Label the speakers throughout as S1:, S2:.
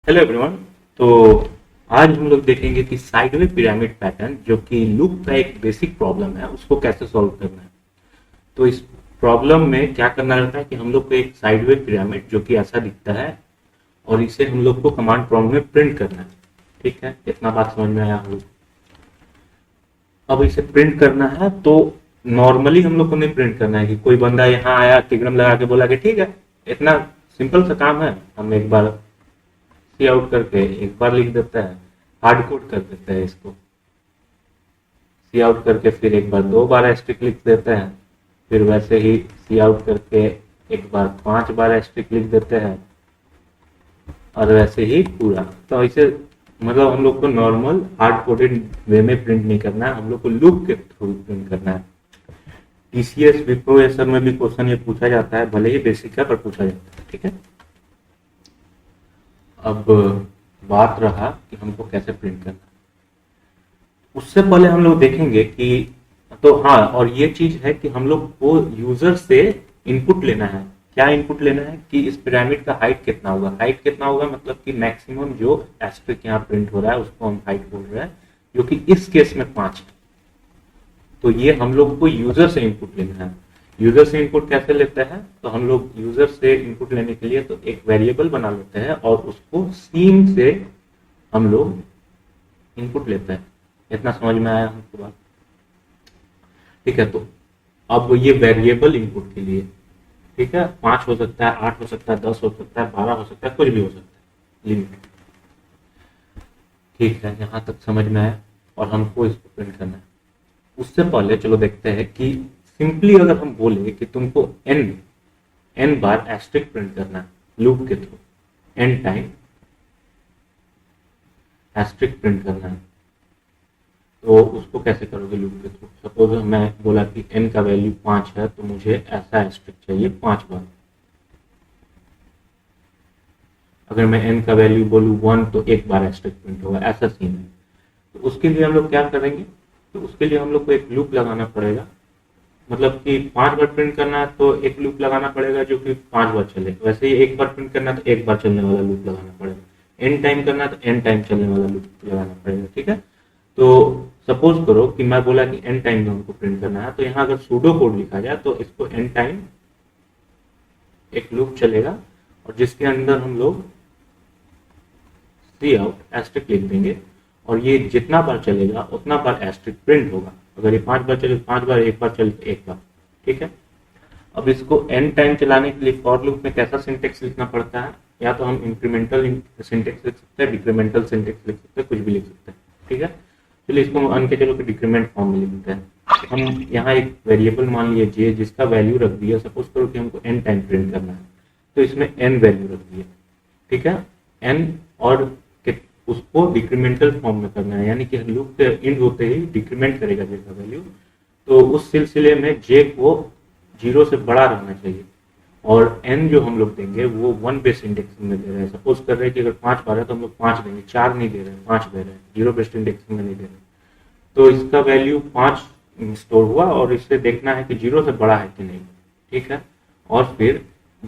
S1: Hello everyone. तो आज हम लोग देखेंगे कि साइडवे पिरामिड पैटर्न जो कि लूप का एक बेसिक प्रॉब्लम है उसको कैसे सॉल्व करना है। तो इस प्रॉब्लम में क्या करना रहता है कि हम लोग को एक साइडवे पिरामिड जो कि ऐसा दिखता है और इसे हम लोग को कमांड प्रॉम्प्ट में प्रिंट करना है। ठीक है, इतना बात समझ में आया हम लोग। अब इसे प्रिंट करना है तो नॉर्मली हम लोग को नहीं प्रिंट करना है कि कोई बंदा यहाँ आया तिगड़म लगा के बोला कि ठीक है, इतना सिंपल सा काम है, हम एक बार सी आउट करके एक बार लिख देता है, हार्ड कोड कर देता है इसको। सी आउट करके फिर एक बार 2 बार एस्ट्रिक लिख देते हैं, फिर वैसे ही सी आउट करके एक बार 5 बार एस्ट्रिक लिख देते हैं और वैसे ही पूरा। तो ऐसे मतलब हम लोग को नॉर्मल हार्ड कोडेड वे में प्रिंट नहीं करना है, हम लोग को लूप के थ्रू प्रिंट करना है। टीसीएस विप्रो ये सब में भी क्वेश्चन ये पूछा जाता है, भले ही बेसिक है पर पूछा जाता है। ठीक है, अब बात रहा कि हमको कैसे प्रिंट करना है। उससे पहले हम लोग देखेंगे कि तो हाँ, और ये चीज है कि हम लोग को यूजर से इनपुट लेना है। क्या इनपुट लेना है कि इस पिरामिड का हाइट कितना होगा। हाइट कितना होगा मतलब कि मैक्सिमम जो एस्पेक्ट यहाँ प्रिंट हो रहा है उसको हम हाइट बोल रहे हैं, जो कि इस केस में 5 है। तो ये हम लोग को यूजर से इनपुट लेना है। यूजर से इनपुट कैसे लेते हैं, तो हम लोग यूजर से इनपुट लेने के लिए तो एक वेरिएबल बना लेते हैं और उसको सीन से हम लोग इनपुट लेते हैं। इतना समझ में आया हमको बात। ठीक है, तो अब ये वेरिएबल इनपुट के लिए ठीक है, 5 हो सकता है, 8 हो सकता है, 10 हो सकता है, 12 हो सकता है, कुछ भी हो सकता है लिमिट। ठीक है, यहाँ तक समझ में आया और हमको इसको प्रिंट करना है। उससे पहले चलो देखते हैं कि सिंपली अगर हम बोले कि तुमको एन बार एस्ट्रिक प्रिंट करना है लूप के through, N time asterisk print करना है, तो उसको कैसे करोगे लूप के थ्रू। सपोज मैं बोला कि एन का वैल्यू 5 है तो मुझे ऐसा एस्ट्रिक चाहिए 5 बार। अगर मैं एन का वैल्यू बोलूँ 1 तो एक बार एस्ट्रिक प्रिंट होगा, ऐसा सीन है। तो उसके लिए हम लोग क्या करेंगे, तो उसके लिए हम लोग को एक लूप लगाना पड़ेगा। मतलब कि 5 बार प्रिंट करना है तो एक लूप लगाना पड़ेगा जो कि 5 बार चले। वैसे ही एक बार प्रिंट करना है तो एक बार चलने वाला लूप लगाना पड़ेगा। एन टाइम करना है तो एन टाइम चलने वाला लूप लगाना पड़ेगा। ठीक है, तो सपोज करो कि मैं बोला कि एन टाइम में हमको प्रिंट करना है, तो यहाँ अगर सूडो कोड लिखा जाए तो इसको एन टाइम एक लूप चलेगा और जिसके अंदर हम लोग सी आउट एस्ट्रिक लिख देंगे और ये जितना बार चलेगा उतना बार एस्ट्रिक प्रिंट होगा। अगर ये 5 बार चले 5 बार, एक बार चले तो एक बार। ठीक है, अब इसको एन टाइम चलाने के लिए फॉर लूप में कैसा सिंटेक्स लिखना पड़ता है, या तो हम इंक्रीमेंटल सिंटेक्स लिख सकते हैं, डिक्रीमेंटल सिंटेक्स लिख सकते हैं, कुछ भी लिख सकते हैं। ठीक है, चलिए इसको हम अन के चलो कि डिक्रीमेंट फॉर्म में लिख देते हैं। हम यहाँ एक वेरिएबल मान लिए जे जिसका वैल्यू रख दिया। सपोज करो कि हमको एन टाइम प्रिंट करना है तो इसमें एन वैल्यू रख दिया। ठीक है, एन और उसको डिक्रीमेंटल फॉर्म में करना है, यानी कि लूप के एंड होते ही डिक्रीमेंट करेगा जे का वैल्यू। तो उस सिलसिले में जे को 0 से बड़ा रहना चाहिए और एन जो हम लोग देंगे वो 1 बेस्ड इंडेक्सिंग में दे रहे हैं। सपोज कर रहे हैं कि अगर 5 बार है तो हम लोग 5 देंगे, 4 नहीं दे रहे हैं, 5 दे रहे हैं, 0 बेस्ड इंडेक्सिंग में नहीं दे रहे हैं। तो इसका वैल्यू 5 स्टोर हुआ और इससे देखना है कि 0 से बड़ा है कि नहीं। ठीक है, और फिर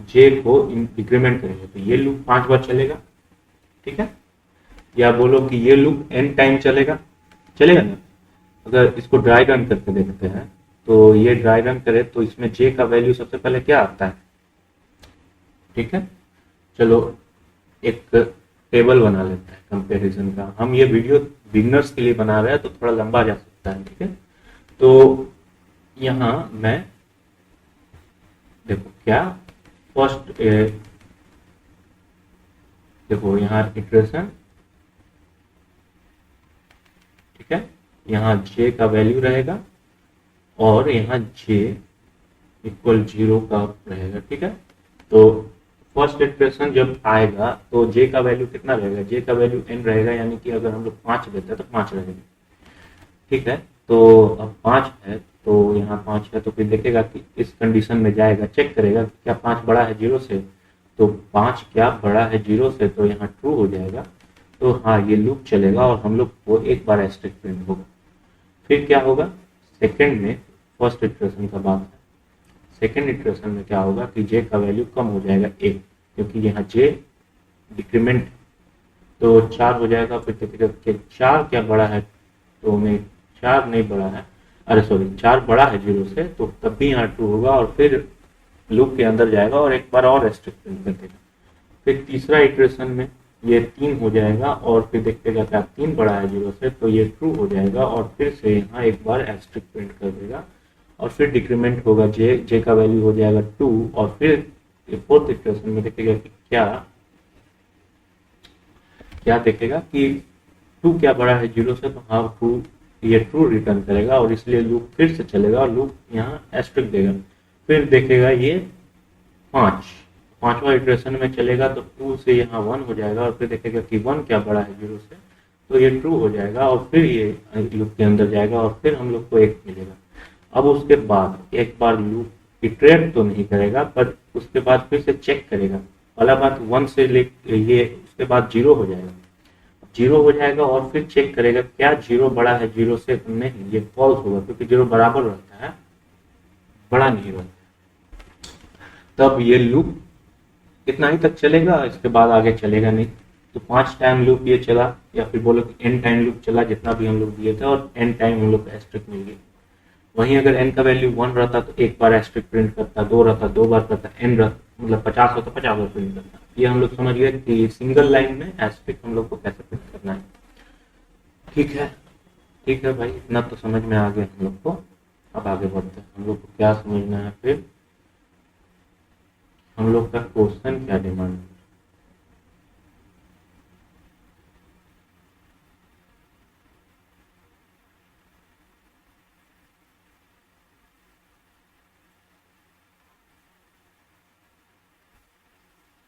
S1: जे को डिक्रीमेंट करेंगे तो ये लूप 5 बार चलेगा। ठीक है, या बोलो कि ये लूप एन टाइम चलेगा, चलेगा ना। अगर इसको ड्राई रन करके देखते हैं तो ये ड्राई रन करे तो इसमें जे का वैल्यू सबसे पहले क्या आता है। ठीक है, चलो एक टेबल बना लेते हैं कंपैरिजन का। हम ये वीडियो बिगनर्स के लिए बना रहे हैं तो थोड़ा लंबा जा सकता है। ठीक है, तो यहाँ मैं देखो क्या फर्स्ट देखो यहाँ इटरेशन। ठीक है, यहाँ जे का वैल्यू रहेगा और यहाँ जे इक्वल 0 का रहेगा। ठीक है, तो फर्स्ट इटरेशन जब आएगा तो जे का वैल्यू कितना रहेगा, जे का वैल्यू एन रहेगा, यानी कि अगर हम लोग 5 देते हैं तो 5 रहेगा। ठीक है, तो अब 5 है तो यहाँ 5 है तो फिर देखेगा कि इस कंडीशन में जाएगा, चेक करेगा कि क्या 5 बड़ा है 0 से। तो 5 क्या बड़ा है 0 से, तो यहाँ ट्रू हो जाएगा। तो हाँ, ये लूप चलेगा और हम लोग को एक बार एस्ट्रिक प्रिंट होगा। फिर क्या होगा, सेकंड में फर्स्ट इटरेशन का बात है, सेकंड इटरेशन में क्या होगा कि जे का वैल्यू कम हो जाएगा 1, क्योंकि यहाँ जे डिक्रीमेंट तो 4 हो जाएगा। फिर देखिएगा कि 4 क्या बड़ा है, तो नहीं 4 नहीं बड़ा है, अरे सॉरी 4 बड़ा है 0 से, तो तब भी यहाँ ट्रू होगा और फिर लूप के अंदर जाएगा और एक बार और एस्ट्रिक प्रिंट कर देगा। फिर तीसरा इटरेशन में ये 3 हो जाएगा और फिर देखिएगा क्या 3 बड़ा है 0 से, तो ये ट्रू हो जाएगा और फिर से यहाँ एक बार एस्ट्रिक प्रिंट कर देगा और फिर डिक्रीमेंट होगा जे का वैल्यू हो जाएगा 2 और फिर फोर्थ इटरेशन में देखिएगा कि क्या देखेगा कि 2 क्या बड़ा है 0 से, तो हाँ ट्रू, ये ट्रू रिटर्न करेगा और इसलिए लूप फिर से चलेगा और लूप यहाँ एस्ट्रिक देगा। फिर देखेगा ये 5वां इटरेशन में चलेगा तो 2 से यहाँ 1 हो जाएगा और फिर देखेगा कि 1 क्या बड़ा है 0 से, तो ये ट्रू हो जाएगा और फिर ये लूप के अंदर जाएगा और फिर हम लोग को 1 मिलेगा। अब उसके बाद एक बार लूप इटरेट तो नहीं करेगा पर उसके बाद फिर से चेक करेगा। पहला बात 1 से ले ये उसके बाद 0 हो जाएगा, 0 हो जाएगा और फिर चेक करेगा क्या 0 बड़ा है 0 से, नहीं ये फॉल्स होगा क्योंकि 0 बराबर रहता है, बड़ा नहीं रहता। तब ये लूप इतना ही तक चलेगा, इसके बाद आगे चलेगा नहीं। तो 5 टाइम लूप ये चला या फिर बोलो कि n टाइम लूप चला, जितना भी हम लोग दिए थे, और n टाइम हम लोग को एस्ट्रिक मिल गई। वहीं अगर n का वैल्यू 1 रहता तो एक बार एस्ट्रिक प्रिंट करता, 2 रहता 2 बार करता, n रहता मतलब 50 होता 50 बार प्रिंट करता। ये हम लोग समझ गए कि सिंगल लाइन में एस्ट्रिक हम लोग को कैसे प्रिंट करना है। ठीक है भाई, इतना तो समझ में आ गया हम लोग को। अब आगे बढ़ते हैं, हम लोग को क्या समझना है, फिर हम लोग का क्वेश्चन क्या डिमांड है।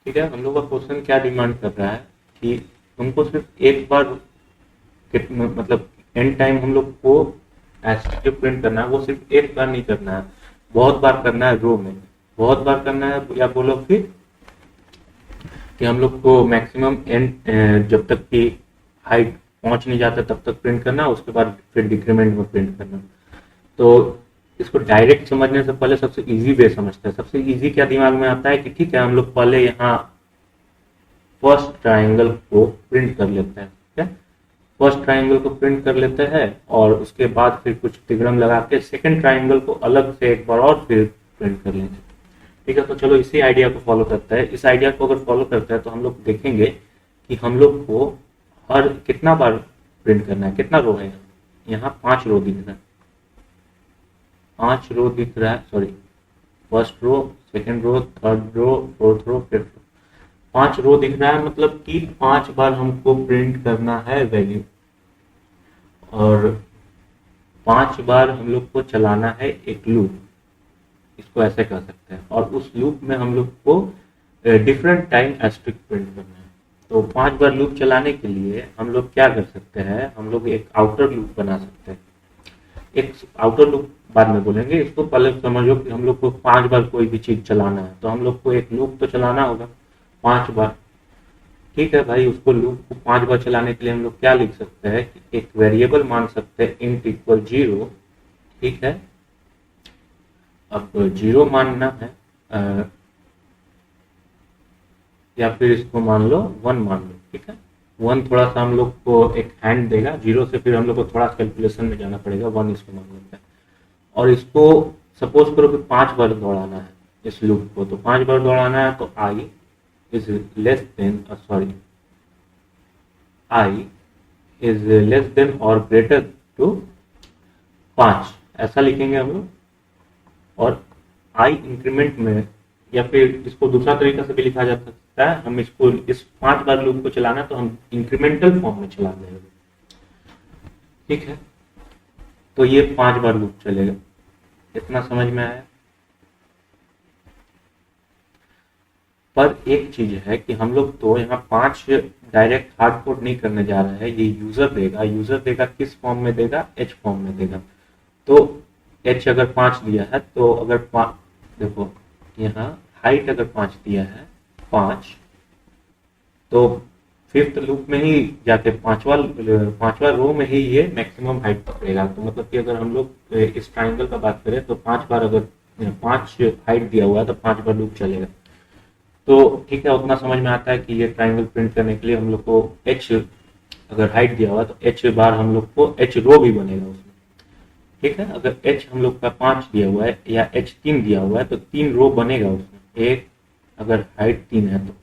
S1: ठीक है, हम लोग का क्वेश्चन क्या डिमांड कर रहा है कि तुमको सिर्फ एक बार मतलब n टाइम हम लोग को एस्ट्रिक प्रिंट करना है, वो सिर्फ एक बार नहीं करना है, बहुत बार करना है, रो में बहुत बार करना है। या बोलो फिर कि हम लोग को मैक्सिमम n जब तक की हाइट पहुंच नहीं जाता तब तक प्रिंट करना, उसके बाद फिर डिक्रीमेंट में प्रिंट करना। तो इसको डायरेक्ट समझने से पहले सबसे इजी वे समझते हैं। सबसे इजी क्या दिमाग में आता है कि ठीक है हम लोग पहले यहाँ फर्स्ट ट्राइंगल को प्रिंट कर लेते हैं। ठीक है, फर्स्ट ट्राइंगल को प्रिंट कर लेते हैं और उसके बाद फिर कुछ तिग्रम लगा के सेकंड ट्राइंगल को अलग से एक बार और फिर प्रिंट कर लेंगे। ठीक है, तो चलो इसी आइडिया को फॉलो करते हैं। इस आइडिया को अगर फॉलो करते हैं तो हम लोग देखेंगे कि हम लोग को हर कितना बार प्रिंट करना है, कितना रो है। यहाँ 5 रो दिख रहा है, 5 रो दिख रहा है, sorry first row, second row, third row, fourth row, fifth row, 5 row दिख रहा है। मतलब कि 5 बार हमको प्रिंट करना है वैल्यू और 5 बार हम लोग को चलाना है एक लूप, इसको ऐसे कह सकते हैं। और उस लूप में हम लोग को डिफरेंट टाइम एस्ट्रिक प्रिंट करना है। तो 5 बार लूप चलाने के लिए हम लोग क्या कर सकते हैं, हम लोग एक आउटर लूप बना सकते हैं। एक आउटर लूप बाद में बोलेंगे, इसको पहले समझो कि हम लोग को 5 बार कोई भी चीज चलाना है तो हम लोग को एक लूप तो चलाना होगा 5 बार। ठीक है भाई, उसको लूप को 5 बार चलाने के लिए हम लोग क्या लिख सकते हैं कि एक वेरिएबल मान सकते हैं इंट इक्वल 0। ठीक है, अब 0 मानना है या फिर इसको मान लो 1 मान लो। ठीक है, 1 थोड़ा सा हम लोग को एक हैंड देगा, 0 से फिर हम लोग को थोड़ा कैलकुलेशन में जाना पड़ेगा, 1 इसको मान लेते हैं। और इसको सपोज करो कि 5 बार दौड़ाना है इस लूप को, तो 5 बार दौड़ाना है तो i इज लेस देन और ग्रेटर टू 5, ऐसा लिखेंगे हम लोग। और i इंक्रीमेंट में, या फिर इसको दूसरा तरीका से भी लिखा जा सकता है, हम इसको इस 5 बार लूप को चलाना तो हम इंक्रीमेंटल फॉर्म में चला देंगे। ठीक है, तो ये 5 बार लूप चलेगा। इतना समझ में आया। पर एक चीज है कि हम लोग तो यहाँ 5 डायरेक्ट हार्ड कोड नहीं करने जा रहे हैं, ये यूजर देगा किस फॉर्म में देगा, h फॉर्म में देगा। तो h अगर 5 दिया है तो अगर देखो यहाँ हाइट अगर 5 दिया है 5, तो फिफ्थ लूप में ही जाके पांचवा रो में ही ये मैक्सिमम हाइट पकड़ेगा। तो मतलब कि अगर हम लोग इस ट्राइंगल का बात करें तो 5 बार अगर 5 हाइट दिया हुआ है तो 5 बार लूप चलेगा। तो ठीक है, उतना समझ में आता है कि ये ट्राइंगल प्रिंट करने के लिए हम लोग को एच अगर हाइट दिया हुआ तो एच बार हम लोग को एच रो भी बनेगा उसमें। ठीक है, अगर एच हम लोग का 5 दिया हुआ है या एच 3 दिया हुआ है तो 3 रो बनेगा उसमें। एक अगर हाइट 3 है तो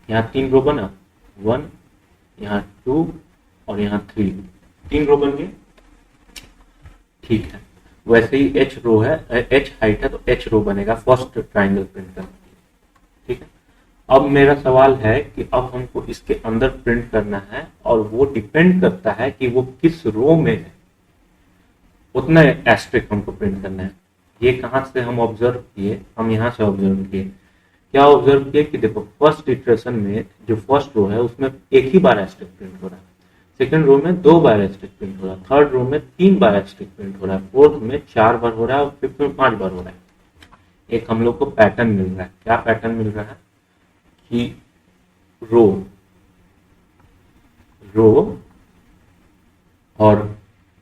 S1: यहाँ 3 रो बना, 1, यहाँ 2 और यहाँ 3, 3 रो बन गए। ठीक है, वैसे ही एच रो है, एच हाइट है तो एच रो बनेगा फर्स्ट ट्राइंगल प्रिंट करने के लिए। ठीक है, अब मेरा सवाल है कि अब हमको इसके अंदर प्रिंट करना है और वो डिपेंड करता है कि वो किस रो में है, उतना एस्ट्रिक हमको प्रिंट करना है। ये कहाँ से हम ऑब्जर्व किए, हम यहाँ से ऑब्जर्व किए। क्या ऑब्जर्व किए कि देखो फर्स्ट इटरेशन में जो फर्स्ट रो है उसमें एक ही बार एस्ट्रिक प्रिंट हो रहा है, सेकंड रो में 2 बार एस्ट्रिक प्रिंट हो रहा है, थर्ड रो में 3 बार एस्ट्रिक प्रिंट हो रहा है, फोर्थ में 4 बार हो रहा है और फिफ्थ में 5 बार हो रहा है। एक हम लोग को पैटर्न मिल रहा है। क्या पैटर्न मिल रहा है कि रो रो और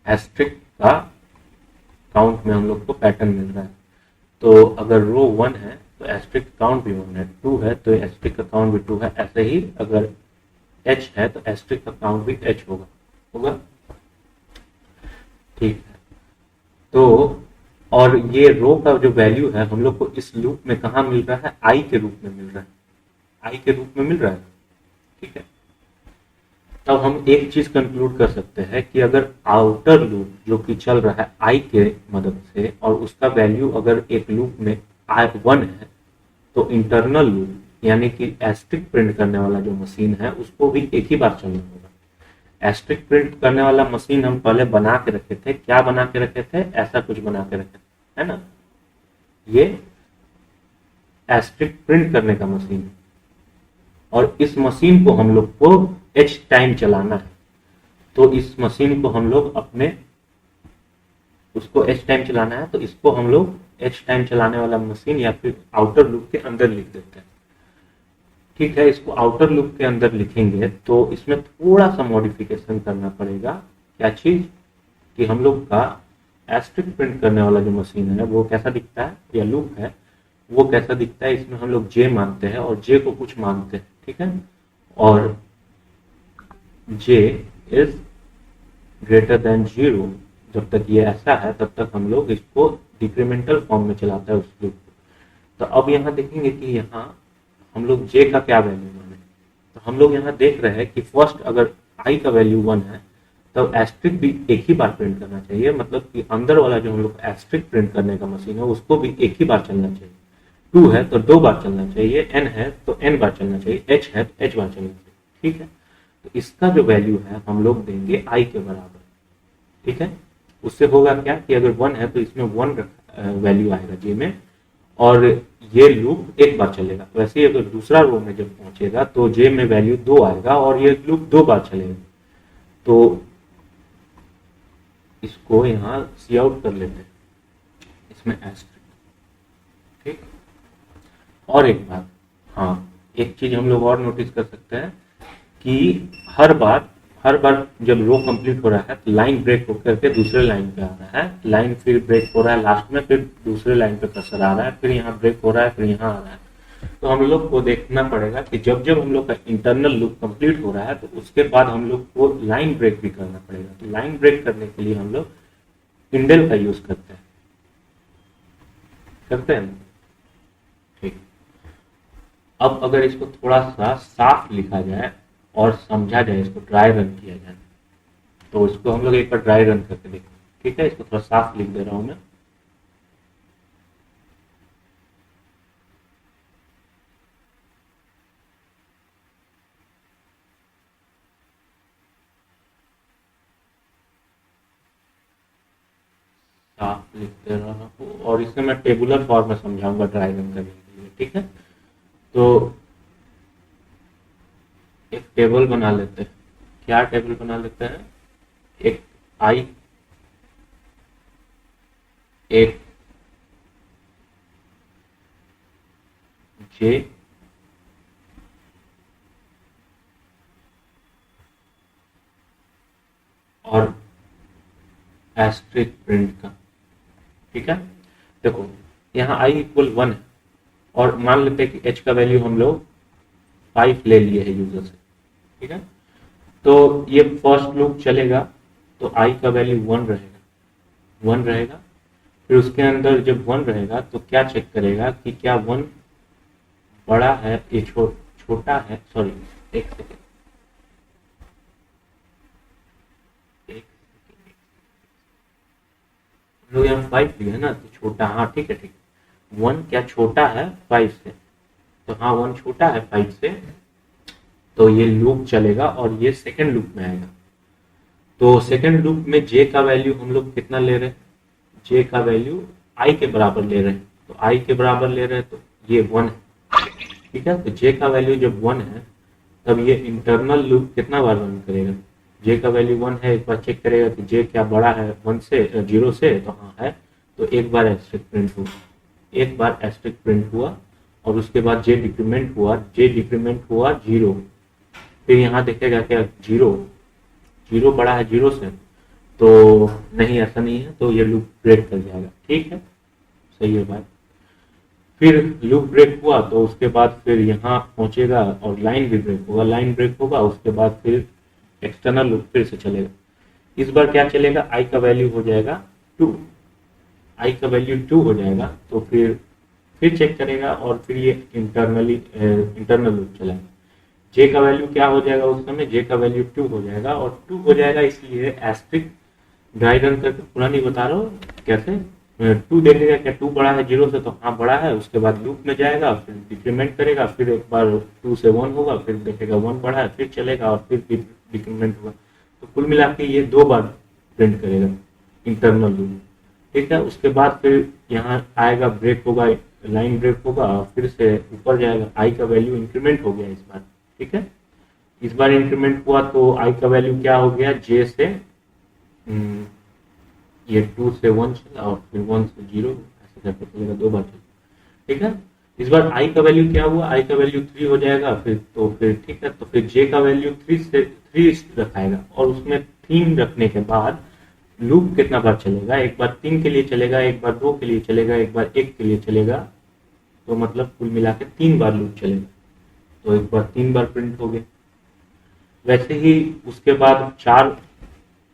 S1: एस्ट्रिक का काउंट में हम लोग को पैटर्न मिल रहा है। तो अगर रो 1 है तो एस्ट्रिक काउंट भी 1 है, 2 है तो एस्ट्रिक का काउंट भी 2 है। ऐसे ही अगर एच है तो एस्ट्रिक का काउंट भी एच होगा होगा ठीक है, तो और ये रो का जो वैल्यू है हम लोग को इस लूप में कहा मिल रहा है, आई के रूप में मिल रहा है, आई के रूप में मिल रहा है। ठीक है, तब हम एक चीज कंक्लूड कर सकते हैं कि अगर आउटर लूप जो कि चल रहा है आई के मदद से और उसका वैल्यू अगर एक लूप में आई 1 है तो इंटरनल लूप यानी कि एस्ट्रिक प्रिंट करने वाला जो मशीन है उसको भी एक ही बार चलना होगा। एस्ट्रिक प्रिंट करने वाला मशीन हम पहले बना के रखे थे। क्या बना के रखे थे? ऐसा कुछ बना के रखे थे, है ना। ये एस्ट्रिक प्रिंट करने का मशीन है और इस मशीन को हम लोग को एच टाइम चलाना है। तो इस मशीन को हम लोग अपने उसको एच टाइम चलाना है तो इसको हम लोग एच टाइम चलाने वाला मशीन या फिर आउटर लूप के अंदर लिख देते हैं। ठीक है, इसको आउटर लूप के अंदर लिखेंगे तो इसमें थोड़ा सा मॉडिफिकेशन करना पड़ेगा। क्या चीज? कि हम लोग का एस्ट्रिक प्रिंट करने वाला जो मशीन है वो कैसा दिखता है या लूप है वो कैसा दिखता है। इसमें हम लोग जे मानते हैं और जे को कुछ मानते हैं। ठीक है, और जे इज ग्रेटर देन 0 जब तक ये ऐसा है तब तक हम लोग इसको डिक्रीमेंटल फॉर्म में चलाते हैं उस लूप को। तो अब यहाँ देखेंगे कि यहाँ हम लोग जे का क्या वैल्यू माने। तो हम लोग यहाँ देख रहे हैं कि फर्स्ट अगर आई का वैल्यू 1 है तब एस्ट्रिक भी एक ही बार प्रिंट करना चाहिए। मतलब कि अंदर वाला जो हम लोग एस्ट्रिक प्रिंट करने का मशीन है उसको भी एक ही बार चलना चाहिए। 2 है तो 2 बार चलना चाहिए, एन है तो एन बार चलना चाहिए, एच है तो एच बार चलना चाहिए। ठीक है, तो इसका जो वैल्यू है हम लोग देंगे आई के बराबर। ठीक है, उससे होगा क्या कि अगर 1 है तो इसमें 1 वैल्यू आएगा जे में और ये लूप एक बार चलेगा। वैसे ही अगर दूसरा रो में जब पहुंचेगा तो जे में वैल्यू 2 आएगा और ये लूप 2 बार चलेगा। तो इसको यहाँ सी आउट कर लेते हैं इसमें एस्ट्रिक। ठीक, और एक बात, हाँ एक चीज हम लोग और नोटिस कर सकते हैं कि हर बार जब रो कंप्लीट हो रहा है तो लाइन ब्रेक होकर के दूसरे लाइन पे आ रहा है, लाइन फिर ब्रेक हो रहा है लास्ट में, फिर दूसरे लाइन पे कर्सर आ रहा है, फिर यहाँ ब्रेक हो रहा है, फिर यहाँ आ रहा है। तो हम लोग को देखना पड़ेगा कि जब जब हम लोग का इंटरनल लूप कंप्लीट हो रहा है तो उसके बाद हम लोग को लाइन ब्रेक भी करना पड़ेगा। तो लाइन ब्रेक करने के लिए हम लोग इंडेल का यूज करते हैं। ठीक, अब अगर इसको थोड़ा सा साफ लिखा जाए और समझा जाए, इसको ड्राई रन किया जाए, तो इसको हम लोग एक बार ड्राई रन करके देखें। ठीक है, इसको थोड़ा साफ लिख दे रहा हूं मैं। साफ लिख दे रहा हूं और इसे मैं टेबुलर फॉर्म में समझाऊंगा ड्राई रन करने के लिए। ठीक है, तो एक टेबल बना लेते हैं। क्या टेबल बना लेते हैं? एक आई, एक जे और एस्ट्रिक प्रिंट का। ठीक है, देखो यहाँ आई इक्वल 1 है और मान लेते हैं कि h का वैल्यू हम लोग 5 ले लिए है यूजर से, ठीक है। तो ये फर्स्ट लूप चलेगा तो i का वैल्यू 1 रहेगा, 1 रहेगा। फिर उसके अंदर जब 1 रहेगा तो क्या चेक करेगा कि क्या 1 बड़ा है, ये छोटा है, सॉरी एक सेकेंड, लोग यहाँ 5 लिए है ना, तो छोटा, हाँ ठीक है ठीक है। 1 क्या छोटा है 5 से, तो हाँ 1 छोटा है 5 से, तो ये लूप चलेगा और ये सेकंड लूप में आएगा। तो सेकंड लूप में j का वैल्यू हम लोग कितना ले रहे हैं, j का वैल्यू i के बराबर ले रहे हैं, तो i के बराबर ले रहे हैं तो ये 1 है, ठीक है। तो j का वैल्यू जब 1 है तब ये इंटरनल लूप कितना बार रन करेगा, j का वैल्यू 1 है, एक बार चेक करेगा कि j क्या बड़ा है 1 से 0 से, तो हाँ है, तो एक बार एस्टेरिस्क प्रिंट हुआ, एक बार एस्टेरिस्क प्रिंट हुआ, और उसके बाद j डिक्रीमेंट हुआ, j डिक्रीमेंट हुआ 0, फिर यहाँ देखेगा क्या 0 बड़ा है 0 से, तो नहीं ऐसा नहीं है, तो ये लूप ब्रेक कर जाएगा, ठीक है, सही है बात। फिर लूप ब्रेक हुआ तो उसके बाद फिर यहाँ पहुंचेगा और लाइन भी ब्रेक होगा, लाइन ब्रेक होगा, उसके बाद फिर एक्सटर्नल लूप फिर से चलेगा। इस बार क्या चलेगा, i का वैल्यू हो जाएगा 2, i का वैल्यू 2 हो जाएगा, तो फिर चेक करेगा और फिर ये इंटरनल लूप चलेगा। j का वैल्यू क्या हो जाएगा उस समय, j का वैल्यू 2 हो जाएगा, और 2 हो जाएगा इसलिए एस्टेरिस्क ड्राई रन करके पूरा नहीं बता रहा हूँ कैसे, 2 देखेगा क्या 2 बड़ा है 0 से, तो हाँ बड़ा है, उसके बाद लूप में जाएगा, फिर डिक्रीमेंट करेगा, फिर एक बार 2 से 1 होगा, फिर देखेगा 1 बड़ा है, फिर चलेगा और फिर डिक्रीमेंट होगा, तो कुल मिला के ये 2 बार प्रिंट करेगा इंटरनल लूप, ठीक है। उसके बाद फिर यहाँ आएगा, ब्रेक होगा, लाइन ब्रेक होगा, और फिर से ऊपर जाएगा, i का वैल्यू इंक्रीमेंट हो गया इस बार, ठीक है। इस बार इंक्रीमेंट हुआ तो i का वैल्यू क्या हो गया, j से ये 2 से 1 चला और फिर 1 से 0, ऐसे करके चलेगा, 2 बार चलेगा, ठीक है। इस बार i का वैल्यू क्या हुआ, i का वैल्यू 3 हो जाएगा, फिर ठीक है, तो फिर j का वैल्यू 3 रखाएगा, और उसमें 3 रखने के बाद लूप कितना बार चलेगा, एक बार 3 के लिए चलेगा, एक बार 2 के लिए चलेगा, एक बार 1 के लिए चलेगा, तो मतलब कुल मिला के 3 बार लूप चलेगा, तो एक बार 3 बार प्रिंट हो गया। वैसे ही उसके बाद 4,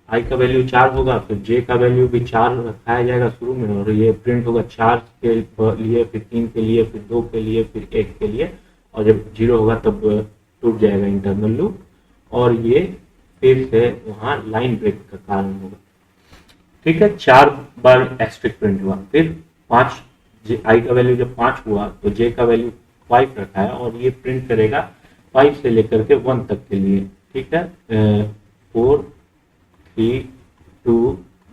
S1: i का वैल्यू 4 होगा, फिर j का वैल्यू भी 4 रखाया जाएगा शुरू में, और ये प्रिंट होगा 4 के लिए, फिर 3 के लिए, फिर 2 के लिए, फिर 1 के लिए, और जब 0 होगा तब टूट जाएगा इंटरनल लूप, और ये फिर से वहाँ लाइन ब्रेक का कारण होगा, ठीक है। 4 बार एस्टेरिस्क प्रिंट हुआ, फिर 5, i का वैल्यू जब 5 हुआ तो j का वैल्यू 5 रखा है, और ये प्रिंट करेगा 5 से लेकर के 1 तक के लिए, ठीक है, 4 3 2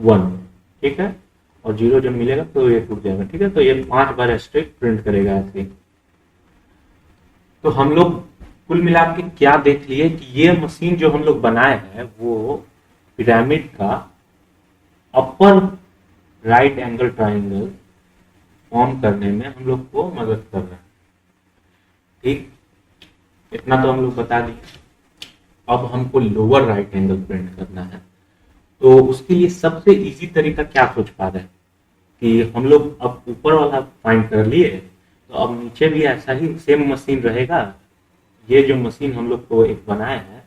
S1: 1, ठीक है, और 0 जब मिलेगा तो ये टूट जाएगा, ठीक है। तो ये 5 बार एस्टेरिस्क प्रिंट करेगा ऐसे। तो हम लोग कुल मिला के क्या देख लिए कि ये मशीन जो हम लोग बनाए हैं वो पिरामिड का अपर राइट एंगल ट्राइंगल फॉर्म करने में हम लोग को मदद कर रहा है, ठीक, इतना तो हम लोग बता दिए। अब हमको लोअर राइट एंगल प्रिंट करना है, तो उसके लिए सबसे इजी तरीका क्या सोच पा रहे हैं कि हम लोग अब ऊपर वाला फाइंड कर लिए, तो अब नीचे भी ऐसा ही सेम मशीन रहेगा। ये जो मशीन हम लोग को एक बनाया है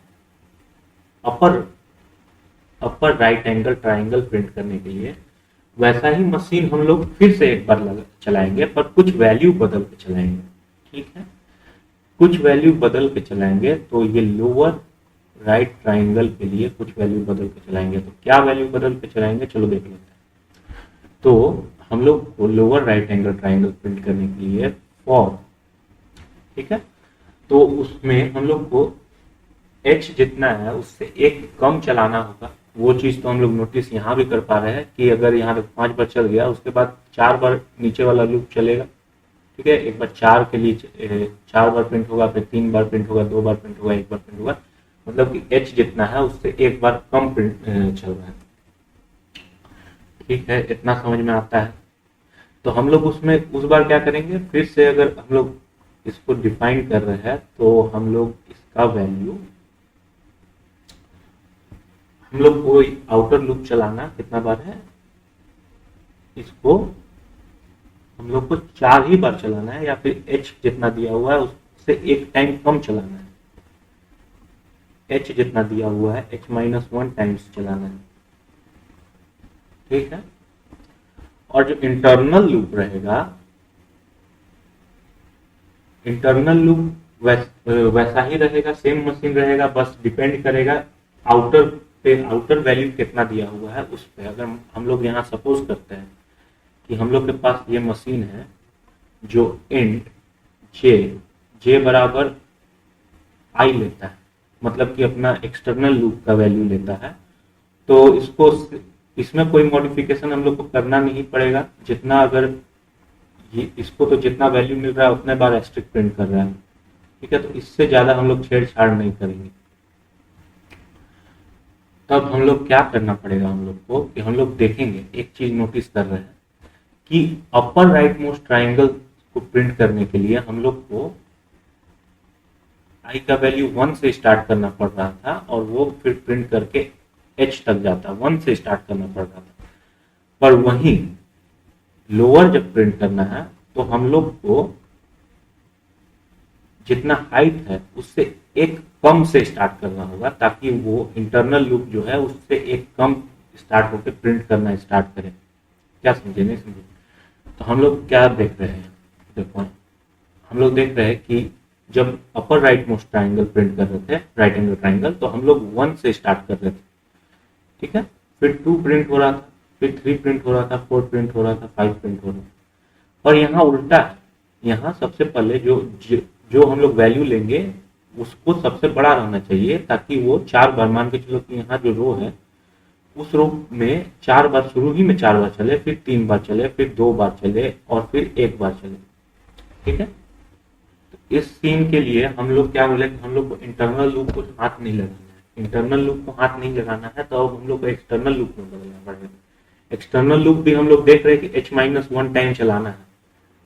S1: अपर राइट एंगल ट्राइंगल प्रिंट करने के लिए, वैसा ही मशीन हम लोग फिर से एक बार चलाएंगे, पर कुछ वैल्यू बदल के चलाएंगे, ठीक है, कुछ वैल्यू बदल के चलाएंगे। तो ये लोअर राइट ट्राइंगल के लिए कुछ वैल्यू बदल के चलाएंगे, तो क्या वैल्यू बदल के चलाएंगे चलो देख लेते हैं। तो हम लोग को lower right angle triangle print करने के लिए फॉर, ठीक है, तो उसमें हम लोग को h जितना है उससे एक कम चलाना होगा। वो चीज तो हम लोग नोटिस यहाँ भी कर पा रहे हैं कि अगर यहाँ पे 5 बार चल गया, उसके बाद 4 बार नीचे वाला लूप चलेगा, ठीक है, एक बार 4 के लिए 4 बार प्रिंट होगा, फिर 3 बार प्रिंट होगा, 2 बार प्रिंट होगा, 1 बार प्रिंट होगा, मतलब कि h जितना है उससे एक बार कम प्रिंट चल रहा है, ठीक है, इतना समझ में आता है। तो हम लोग उसमें उस बार क्या करेंगे, फिर से अगर हम लोग इसको डिफाइन कर रहे हैं तो हम लोग इसका वैल्यू, हम लोग को आउटर लूप चलाना कितना बार है, इसको हम लोग को 4 ही बार चलाना है, या फिर h जितना दिया हुआ है उससे एक टाइम कम चलाना है। h जितना दिया हुआ है h-1 टाइम्स चलाना है, ठीक है। और जो इंटरनल लूप रहेगा, इंटरनल लूप वैसा ही रहेगा, सेम मशीन रहेगा, बस डिपेंड करेगा आउटर पे, आउटर वैल्यू कितना दिया हुआ है उस पे। अगर हम लोग यहाँ सपोज करते हैं कि हम लोग के पास ये मशीन है जो इंट जे बराबर आई लेता है, मतलब कि अपना एक्सटर्नल लूप का वैल्यू लेता है, तो इसमें कोई मॉडिफिकेशन हम लोग को करना नहीं पड़ेगा। जितना अगर इसको तो जितना वैल्यू मिल रहा है उतने बार एस्ट्रिक प्रिंट कर रहा है, ठीक है। तो इससे ज्यादा हम लोग छेड़छाड़ नहीं करेंगे। तब हम लोग क्या करना पड़ेगा हम लोग को, कि हम लोग देखेंगे, एक चीज नोटिस कर रहे हैं कि अपर राइट मोस्ट ट्राइंगल को प्रिंट करने के लिए हम लोग को आई का वैल्यू 1 से स्टार्ट करना पड़ रहा था, और वो फिर प्रिंट करके h तक जाता, 1 से स्टार्ट करना पड़ रहा था। पर वहीं लोअर जब प्रिंट करना है तो हम लोग को जितना हाइट है उससे एक कम से स्टार्ट करना होगा, ताकि वो इंटरनल लूप जो है उससे एक कम स्टार्ट होकर प्रिंट करना स्टार्ट करे। क्या समझे, नहीं समझे? तो हम लोग क्या देख रहे हैं, देखो हम लोग देख रहे हैं कि जब upper right most triangle print कर रहे थे, राइट एंगल ट्राइंगल, तो हम लोग 1 से स्टार्ट कर रहे थे, ठीक है। फिर 2 प्रिंट हो रहा था, फिर 3 प्रिंट हो रहा था, 4 प्रिंट हो रहा था, 5 प्रिंट हो रहा था। और यहाँ उल्टा है, यहाँ सबसे पहले जो हम लोग वैल्यू लेंगे उसको सबसे बड़ा रहना चाहिए, ताकि वो 4 बार, मान के चलो कि यहाँ जो रो है उस रो में 4 बार, शुरू ही में 4 बार चले, फिर 3 बार चले, फिर 2 बार चले, और फिर 1 बार चले, ठीक है। तो इस सीन के लिए हम लोग क्या बोले, हम लोग को इंटरनल लूप को हाथ नहीं लगाना है। इंटरनल लूप को हाथ नहीं लगाना है, तो अब हम लोग को एक्सटर्नल लूप में बदलना पड़ेगा। एक्सटर्नल लूप भी हम लोग देख रहे हैं कि h-1 टाइम चलाना है,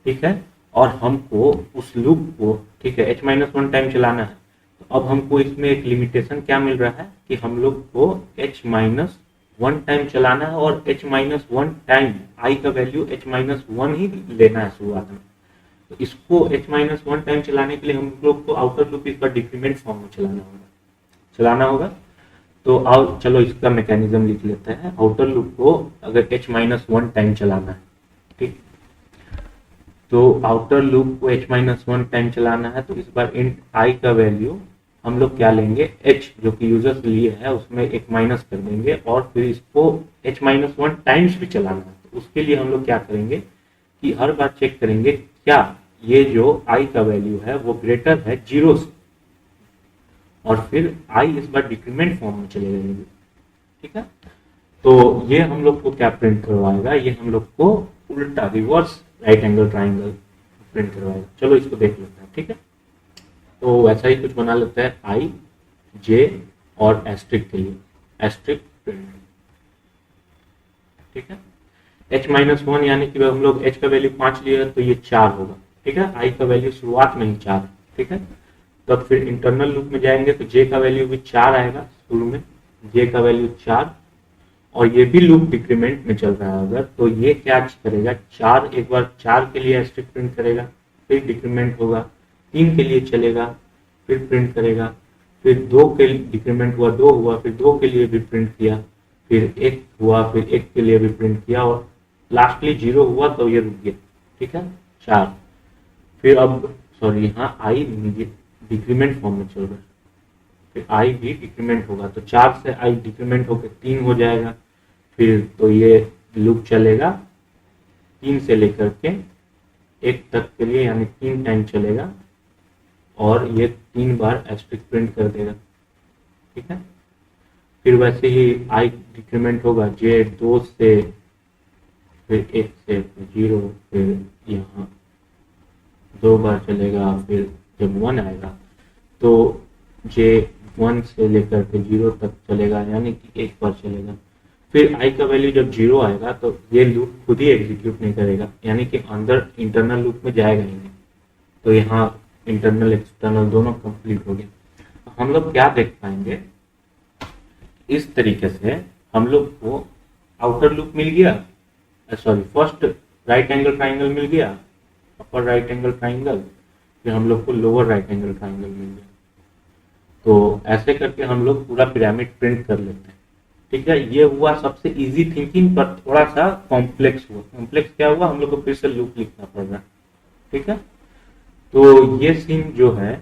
S1: ठीक है। और हमको उस लूप को, ठीक है, h-1 टाइम चलाना है। तो अब हमको इसमें एक लिमिटेशन क्या मिल रहा है कि हम लोग को h-1 टाइम चलाना है, और h-1 टाइम i का वैल्यू h-1 ही लेना है शुरुआत में। तो इसको h-1 टाइम चलाने के लिए हम लोग को आउटर लूप इसका डिक्रीमेंट फॉर्म में चलाना होगा। तो आओ चलो इसका मैकेनिज्म लिख लेते हैं। आउटर लूप को अगर h-1 टाइम चलाना है, ठीक, तो आउटर लूप को h-1 टाइम चलाना है, तो इस बार इंट i का वैल्यू हम लोग क्या लेंगे, h जो कि यूजर्स लिए है उसमें एक माइनस कर देंगे, और फिर इसको h-1 टाइम्स भी चलाना है। तो उसके लिए हम लोग क्या करेंगे कि हर बार चेक करेंगे क्या ये जो i का वैल्यू है वो ग्रेटर है 0 से, और फिर i इस बार डिक्रीमेंट फॉर्म में चले जाएंगे, ठीक है। तो ये हम लोग को क्या प्रिंट करवाएगा, ये हम लोग को उल्टा, reverse right angle triangle print करवाएगा। चलो इसको देख लेते हैं, ठीक है। तो वैसा ही कुछ बना लेते हैं, आई, जे और एस्ट्रिक के लिए एस्ट्रिक प्रिंट, ठीक है। h-1 यानी कि हम लोग h का वैल्यू 5 लिया है तो ये 4 होगा, ठीक है। i का वैल्यू शुरुआत में ही 4 है, ठीक है। तो अब फिर इंटरनल लूप में जाएंगे तो j का वैल्यू भी 4 आएगा शुरू में, j का वैल्यू 4, और ये भी लूप डिक्रीमेंट में चल रहा है अगर, तो ये क्या करेगा, 4 एक बार 4 के लिए एस्ट्रिक प्रिंट करेगा, फिर डिक्रीमेंट होगा, 3 के लिए चलेगा, फिर प्रिंट करेगा, फिर 2 के लिए डिक्रीमेंट हुआ, 2 हुआ, फिर 2 के लिए भी प्रिंट किया, फिर 1 हुआ, फिर 1 के लिए भी प्रिंट किया, और लास्टली 0 हुआ तो ये रुक गया, ठीक है, 4। फिर अब सॉरी यहाँ आई डिक्रीमेंट फॉर्म में चल रहा है, फिर आई भी डिक्रीमेंट होगा, तो 4 से आई डिक्रीमेंट होकर 3 हो जाएगा, फिर तो ये लूप चलेगा 3 से लेकर के 1 तक के लिए, यानी 3 टाइम चलेगा, और ये 3 बार एस्ट्रिक प्रिंट कर देगा, ठीक है। फिर वैसे ही आई डिक्रीमेंट होगा, जे 2 से, फिर 1 से, फिर 0, फिर यहाँ 2 बार चलेगा, फिर जब 1 आएगा तो जे 1 से लेकर के 0 तक चलेगा, यानी कि 1 बार चलेगा। फिर i का वैल्यू जब 0 आएगा तो ये लूप खुद ही एग्जीक्यूट नहीं करेगा, यानी कि अंदर इंटरनल लूप में जाएगा ही नहीं। तो यहाँ इंटरनल एक्सटर्नल दोनों कंप्लीट हो गए। तो हम लोग क्या देख पाएंगे, इस तरीके से हम लोग को आउटर लूप मिल गया, sorry first right angle triangle मिल गया, अपर राइट एंगल ट्राइंगल, फिर हम लोग को लोअर राइट एंगल ट्राइंगल मिल गया। तो ऐसे करके हम लोग पूरा पिरामिड प्रिंट कर लेते हैं। ठीक है, ये हुआ सबसे इजी थिंकिंग, पर थोड़ा सा कॉम्प्लेक्स हुआ। कॉम्प्लेक्स क्या हुआ, हम लोग को फिर से लूप लिखना पड़ रहा है। ठीक है, तो ये सीन जो है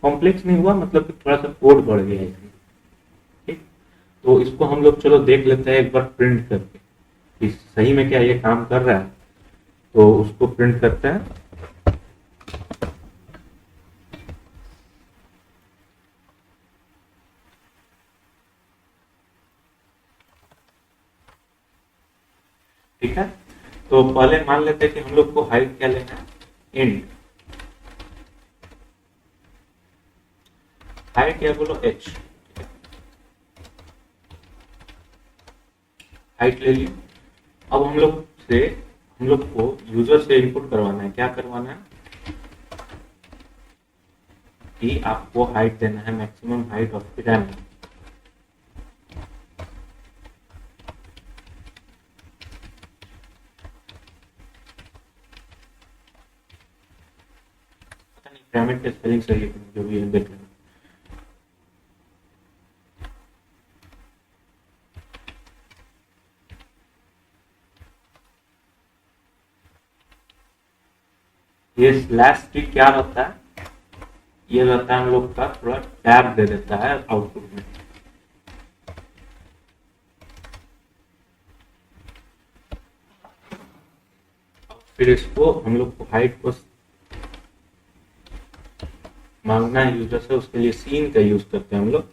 S1: कॉम्प्लेक्स नहीं हुआ, मतलब कि थोड़ा सा कोड बढ़ गया इसमें। ठीक, तो इसको हम लोग चलो देख लेते हैं एक बार प्रिंट करके कि सही में क्या ये काम कर रहा है। तो उसको प्रिंट करते हैं। ठीक है, तो पहले मान लेते हैं कि हम लोग को हाइट क्या लेना है, इंट हाइट क्या बोलो h, हाइट ले ली। अब हम लोग को यूजर से इनपुट करवाना है। क्या करवाना है कि आपको हाइट देना है, मैक्सिमम हाइट ऑफ पिरामिड। पता नहीं पिरामिड का स्पेलिंग सही है जो भी है, देख लेना। ये स्लैश टी क्या रहता है, ये रहता है हम लोग का थोड़ा टैब दे देता है आउटपुट में। फिर इसको हम लोग को हाइट को मांगना है यूजर से, उसके लिए सीन का यूज करते हैं हम लोग।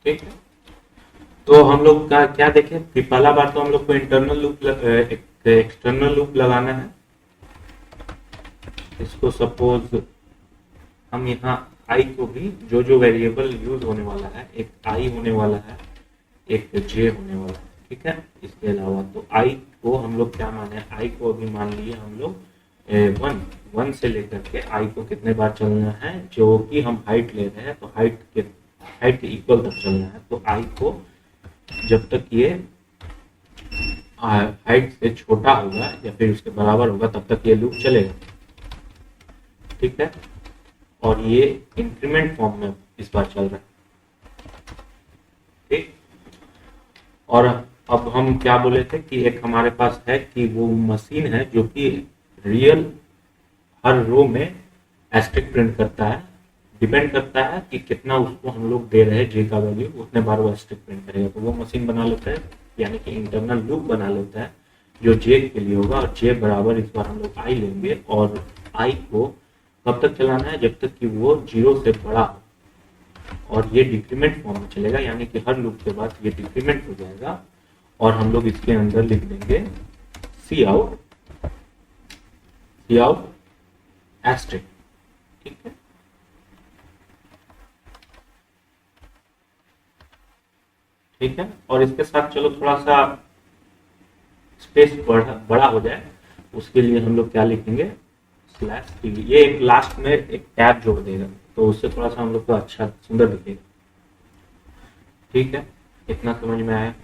S1: ठीक है, तो हम लोग का क्या देखें कि पहला बार तो हम लोग को इंटरनल लूप एक्सटर्नल लूप लगाना है। इसको सपोज हम यहाँ आई को भी जो जो वेरिएबल यूज होने वाला है, एक आई होने वाला है, एक जे होने वाला है। ठीक है, इसके अलावा तो आई को हम लोग क्या माने, आई को अभी मान लिए हम लोग 1 से लेकर के आई को कितने बार चलना है, जो कि हम हाइट ले रहे हैं तो हाइट के इक्वल तक चलना है। तो आई को जब तक ये हाइट से छोटा होगा या फिर उसके बराबर होगा तब तक ये लूप चलेगा। ठीक है, और ये इंक्रीमेंट फॉर्म में इस बार चल रहा है। ठीक, और अब हम क्या बोले थे कि एक हमारे पास है कि वो मशीन है जो कि रियल हर रो में एस्ट्रिक प्रिंट करता है। डिपेंड करता है कि कितना उसको हम लोग दे रहे हैं जे का वैल्यू, उतने बार वो एस्ट्रिक प्रिंट करेगा। तो वो मशीन बना लेता है, यानी कि इंटरनल लूप बना लेता है जो जे के लिए होगा, और जे बराबर इस बार हम लोग आई लेंगे। और आई को कब तक चलाना है, जब तक कि वो 0 से बड़ा हो, और ये डिक्रीमेंट फॉर्म में चलेगा, यानी कि हर लूप के बाद ये डिक्रीमेंट हो जाएगा। और हम लोग इसके अंदर लिख देंगे सी आउट एस्ट्रिक। ठीक है, ठीक है, और इसके साथ चलो थोड़ा सा स्पेस बड़ा हो जाए, उसके लिए हम लोग क्या लिखेंगे, स्लैश टी। ये एक लास्ट में एक टैब जोड़ देगा, तो उससे थोड़ा सा हम लोग को अच्छा सुंदर दिखेगा। ठीक है, इतना समझ में आया।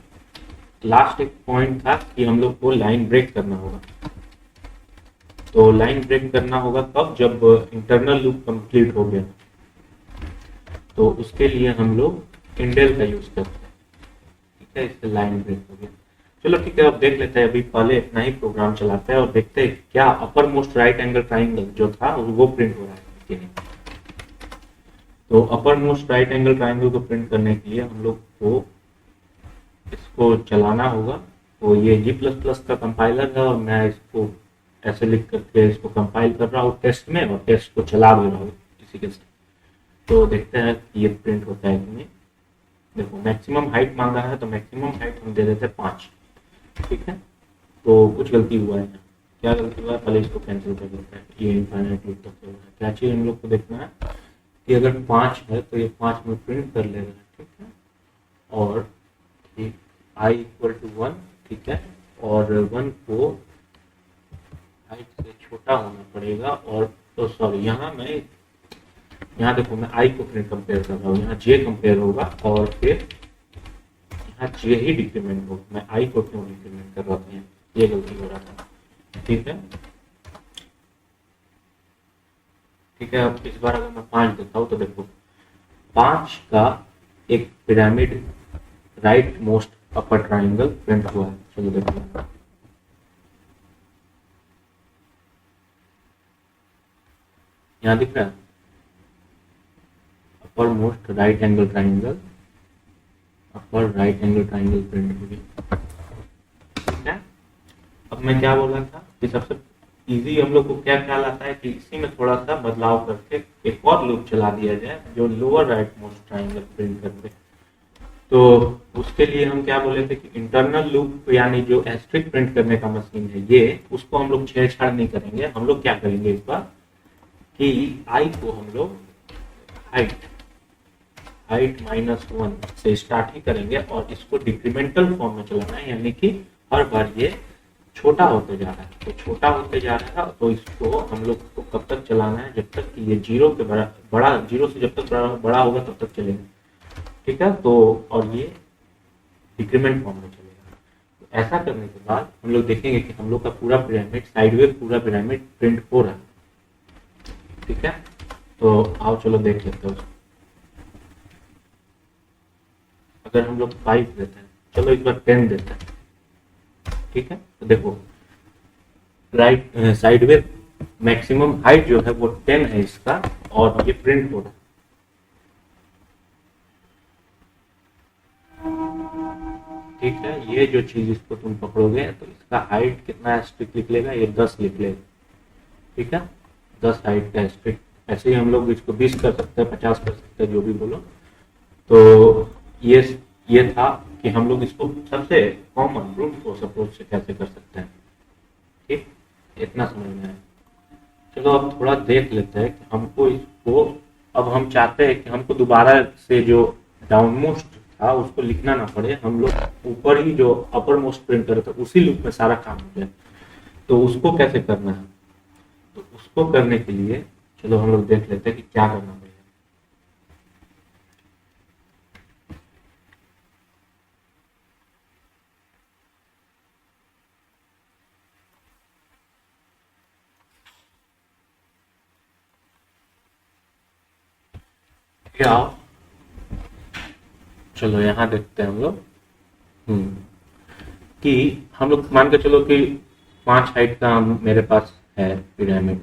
S1: लास्ट एक पॉइंट था कि हम लोग को लाइन ब्रेक करना होगा। तो लाइन ब्रेक करना होगा कब, जब इंटरनल लूप कंप्लीट हो गया। तो उसके लिए हम लोग इंडेल का यूज करते हैं। ठीक है, इससे लाइन ब्रेक हो गया। चलो ठीक है, अब देख लेते हैं। अभी पहले इतना ही प्रोग्राम चलाते हैं और देखते हैं क्या अपर मोस्ट राइट एंगल ट्राइंगल जो था वो प्रिंट हो रहा है कि नहीं। तो अपर मोस्ट राइट एंगल ट्राइंगल को प्रिंट करने के लिए हम लोग को इसको चलाना होगा। तो ये G++ का कंपाइलर है और मैं इसको ऐसे लिख करके इसको कंपाइल कर रहा हूँ टेस्ट में, और टेस्ट को चला भी रहा हूँ इसी के साथ। तो देखते हैं कि ये प्रिंट होता है कि नहीं। देखो मैक्सिमम हाइट मांगा है, तो मैक्सिमम हाइट हम दे देते हैं 5। ठीक है, तो कुछ गलती हुआ है। क्या गलती हुआ है, पहले इसको कैंसिल कर देते हैं। ये इनफाइनाइट लूप तक है। क्या चीज हम लोग को देखना है कि अगर 5 है तो ये 5 में प्रिंट कर लेगा। ठीक है, और आई इक्वल टू 1। ठीक है, और 1 को हाइट से छोटा होना पड़ेगा। और तो सॉरी, यहाँ देखो मैं आई को फिर कंपेयर कर रहा हूँ, यहाँ जे कंपेयर होगा और फिर यहाँ जे ही डिक्रीमेंट होगा, मैं आई को क्यों डिक्रीमेंट कर रहा था, ये गलती हो रहा था। ठीक है, ठीक है। अब इस बार अगर मैं 5 देता हूँ तो देखो 5 का एक पिरामिड राइट मोस्ट अपर ट्राइंगल प्रिंट हुआ है। चलो देखो, यहाँ दिख रहा है अपर मोस्ट राइट एंगल ट्राइंगल, अपर राइट एंगल ट्राइंगल प्रिंट हो गया। ठीक है, अब मैं क्या बोल रहा था कि सबसे इजी हम लोग को क्या ख्याल आता है कि इसी में थोड़ा सा बदलाव करके एक और लूप चला दिया जाए जो lower right most triangle print करते। तो उसके लिए हम क्या बोले थे कि इंटरनल लूप यानी जो एस्ट्रिक प्रिंट करने का मशीन है ये, उसको हम लोग छेड़छाड़ नहीं करेंगे। हम लोग क्या करेंगे इस बार कि आई को हम लोग हाइट -1 से स्टार्ट ही करेंगे और इसको डिक्रीमेंटल फॉर्म में चलाना है, यानी कि हर बार ये छोटा होते जा रहा है। तो छोटा होते जा रहा है तो इसको हम लोग को कब तक चलाना है, जब तक कि ये जीरो के बड़ा जीरो से जब तक बड़ा होगा तब तक चलेगा। ठीक है, तो और ये डिक्रीमेंट फॉर्म में चलेगा। तो ऐसा करने के बाद हम लोग देखेंगे कि हम लोग का पूरा पिरामिड साइडवेज पूरा पिरामिड प्रिंट हो रहा है। ठीक है, तो आओ चलो देख लेते हैं। अगर हम लोग 5 देते हैं, चलो इस बार 10 देते हैं। ठीक है, तो देखो राइट साइडवेज मैक्सिमम हाइट जो है वो 10 है इसका, और ये प्रिंट हो रहा है। ठीक है, ये जो चीज इसको तुम पकड़ोगे तो इसका हाइट कितना स्ट्रिक्ट लिख लेगा, ये 10 लिख लेगा। ठीक है, 10 हाइट का स्ट्रिक्ट। ऐसे ही हम लोग इसको 20 कर सकते हैं, 50 कर सकते हैं, जो भी बोलो। तो ये था कि हम लोग इसको सबसे कॉमन ब्रूट फोर्स अप्रोच से कैसे कर सकते हैं। ठीक, इतना समझ में है। चलो अब थोड़ा देख लेते हैं कि हमको इसको, अब हम चाहते हैं कि हमको दोबारा से जो डाउनमोस्ट था उसको लिखना ना पड़े, हम लोग ऊपर ही जो अपर मोस्ट प्रिंट करे थे उसी लूप में सारा काम हो जाए। तो उसको कैसे करना है, तो उसको करने के लिए चलो हम लोग देख लेते हैं कि क्या करना पड़ेगा। क्या, चलो यहाँ देखते हैं हम लोग कि हम लोग मान के चलो कि 5 हाइट का मेरे पास है पिरामिड।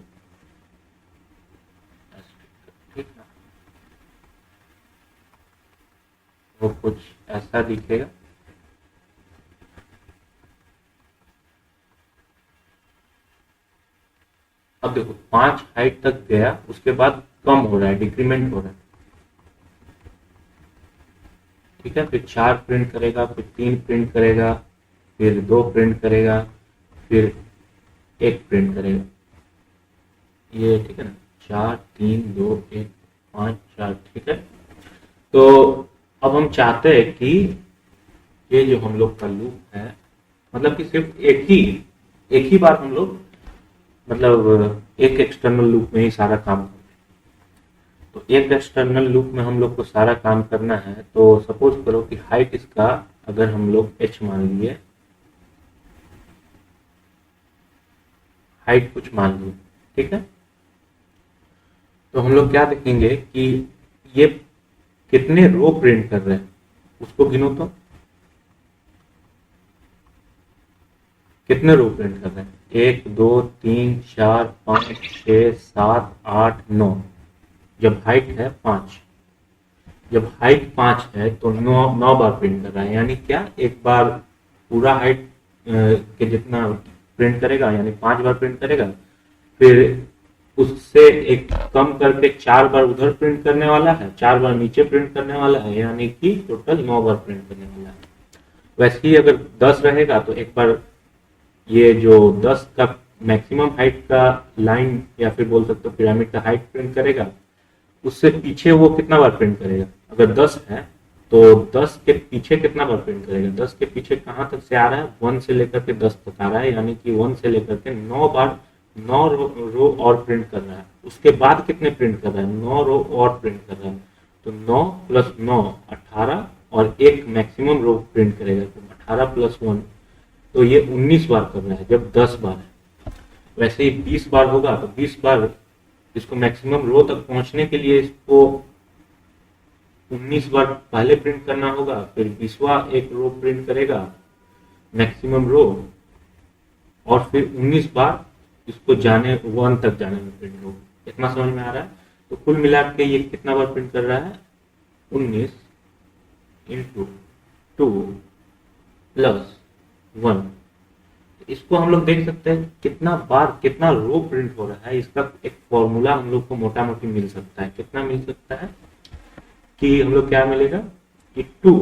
S1: ठीक है, वो कुछ ऐसा दिखेगा। अब देखो 5 हाइट तक गया, उसके बाद कम हो रहा है, डिक्रीमेंट हो रहा है। ठीक है, फिर 4 प्रिंट करेगा, फिर 3 प्रिंट करेगा, फिर 2 प्रिंट करेगा, फिर 1 प्रिंट करेगा। ये ठीक है ना, 4 3 2 1 5 4। ठीक है, तो अब हम चाहते हैं कि ये जो हम लोग का लूप है, मतलब कि सिर्फ एक ही बार हम लोग, मतलब एक एक्सटर्नल लूप में ही सारा काम करते हैं। तो एक एक्सटर्नल लूप में हम लोग को सारा काम करना है। तो सपोज करो कि हाइट इसका अगर हम लोग h मान लिए, हाइट कुछ मान लिए। ठीक है, तो हम लोग क्या देखेंगे कि ये कितने रो प्रिंट कर रहे हैं, उसको गिनो तो कितने रो प्रिंट कर रहे हैं। 1 2 3 4 5 6 7 8 9। जब हाइट है 5, जब हाइट 5 है तो 9 बार प्रिंट कर रहा है। यानी क्या, एक बार पूरा हाइट के जितना प्रिंट करेगा, यानी 5 बार प्रिंट करेगा, फिर उससे एक कम करके 4 बार उधर प्रिंट करने वाला है, 4 बार नीचे प्रिंट करने वाला है, यानी कि टोटल 9 बार प्रिंट करने वाला है। वैसे ही अगर 10 रहेगा तो एक बार ये जो 10 का मैक्सिमम हाइट का लाइन या फिर बोल सकते हो पिरामिड का हाइट प्रिंट करेगा, उससे पीछे वो कितना बार प्रिंट करेगा। अगर 10 है तो 10 के पीछे कितना बार प्रिंट करेगा, 10 के पीछे कहाँ तक से आ रहा है, 1 से लेकर के 10 तक आ रहा है, यानी कि 1 से लेकर के 9 बार 9 रो और प्रिंट कर रहा है। उसके बाद कितने प्रिंट कर रहा है, 9 रो और प्रिंट कर रहा है। तो 9 + 9 18, और एक मैक्सिमम रो प्रिंट करेगा। तो 18 प्लस 1, तो ये 19 बार कर रहा है जब 10 बार है। वैसे ही 20 बार होगा तो 20 बार इसको मैक्सिमम रो तक पहुंचने के लिए इसको 19 बार पहले प्रिंट करना होगा, फिर 20वां एक रो प्रिंट करेगा मैक्सिमम रो, और फिर 19 बार इसको जाने 1 तक जाने में प्रिंट होगा। इतना समझ में आ रहा है? तो कुल मिला के ये कितना बार प्रिंट कर रहा है? 19 इंटू 2 प्लस 1। इसको हम लोग देख सकते हैं कितना बार कितना रो प्रिंट हो रहा है। इसका एक फॉर्मूला हम लोग को मोटा मोटी मिल सकता है। कितना मिल सकता है कि हम लोग क्या मिलेगा कि 2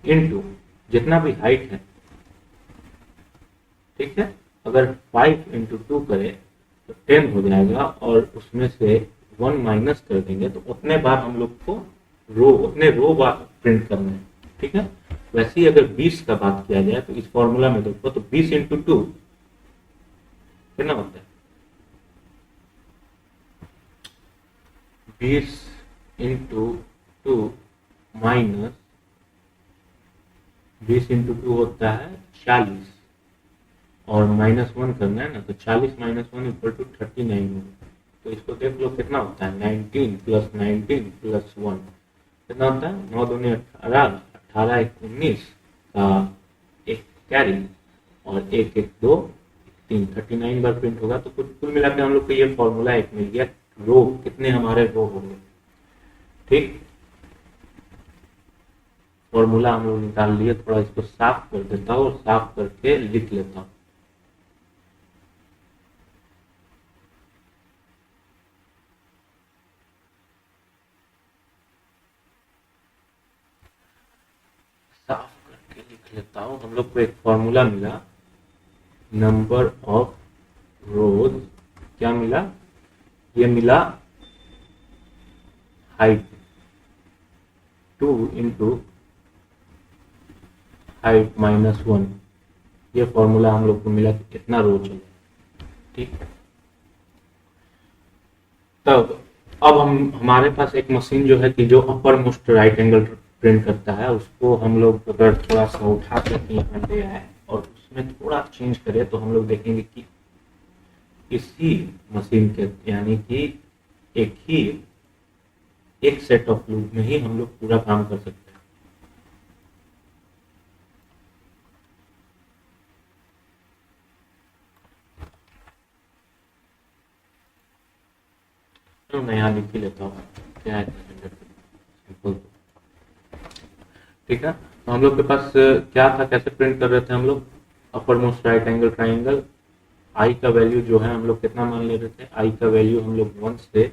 S1: इंटू जितना भी हाइट है, ठीक है, अगर 5 इंटू 2 करें तो 10 हो जाएगा, और उसमें से 1 माइनस कर देंगे तो उतने बार हम लोग को उतने रो बार प्रिंट करना है। ठीक है, वैसे ही अगर 20 का बात किया जाए तो इस फॉर्मूला में देखो तो 20 इंटू 2 कितना होता है? 20 इंटू 2 माइनस 20 इंटू 2 होता है 40, और -1 करना है ना, तो 40 माइनस 1 इक्वल टू 39 होगा। तो इसको देख लो कितना होता है, 19 प्लस 19 प्लस 1 कितना होता है? 9 दूनी 18, 18 एक 19 का एक कैरी, और एक 2 3, 39 बार प्रिंट होगा। तो कुल मिला के हम लोग को ये फॉर्मूला एक मिल गया, रो कितने हमारे रो होंगे। ठीक, फॉर्मूला हम लोग निकाल लिए। थोड़ा इसको साफ कर देता हूँ और साफ करके लिख लेता हूँ। साफ करके लिख लेता हूँ। हम लोग को एक फॉर्मूला मिला, नंबर ऑफ रोज, क्या मिला? ये मिला हाइट 2 इंटू हाइट माइनस 1। ये फॉर्मूला हम लोग को मिला कि कितना रो चले। ठीक, तब अब हमारे पास एक मशीन जो है कि जो अपर मोस्ट राइट एंगल प्रिंट करता है, उसको हम लोग अगर थोड़ा सा उठा करके यहाँ ले आए और उसमें थोड़ा चेंज करें तो हम लोग देखेंगे कि इसी मशीन के यानी कि एक सेट ऑफ लूप में ही हम लोग पूरा काम कर सकते हैं। तो मैं यहाँ लिख ही लेता हूँ क्या है सिंपल। ठीक है, तो हम लोग के पास क्या था, कैसे प्रिंट कर रहे थे हम लोग? Upper most right angle triangle, I का वैल्यू जो है हम लोग कितना मान ले रहे थे? आई का वैल्यू हम लोग 1 से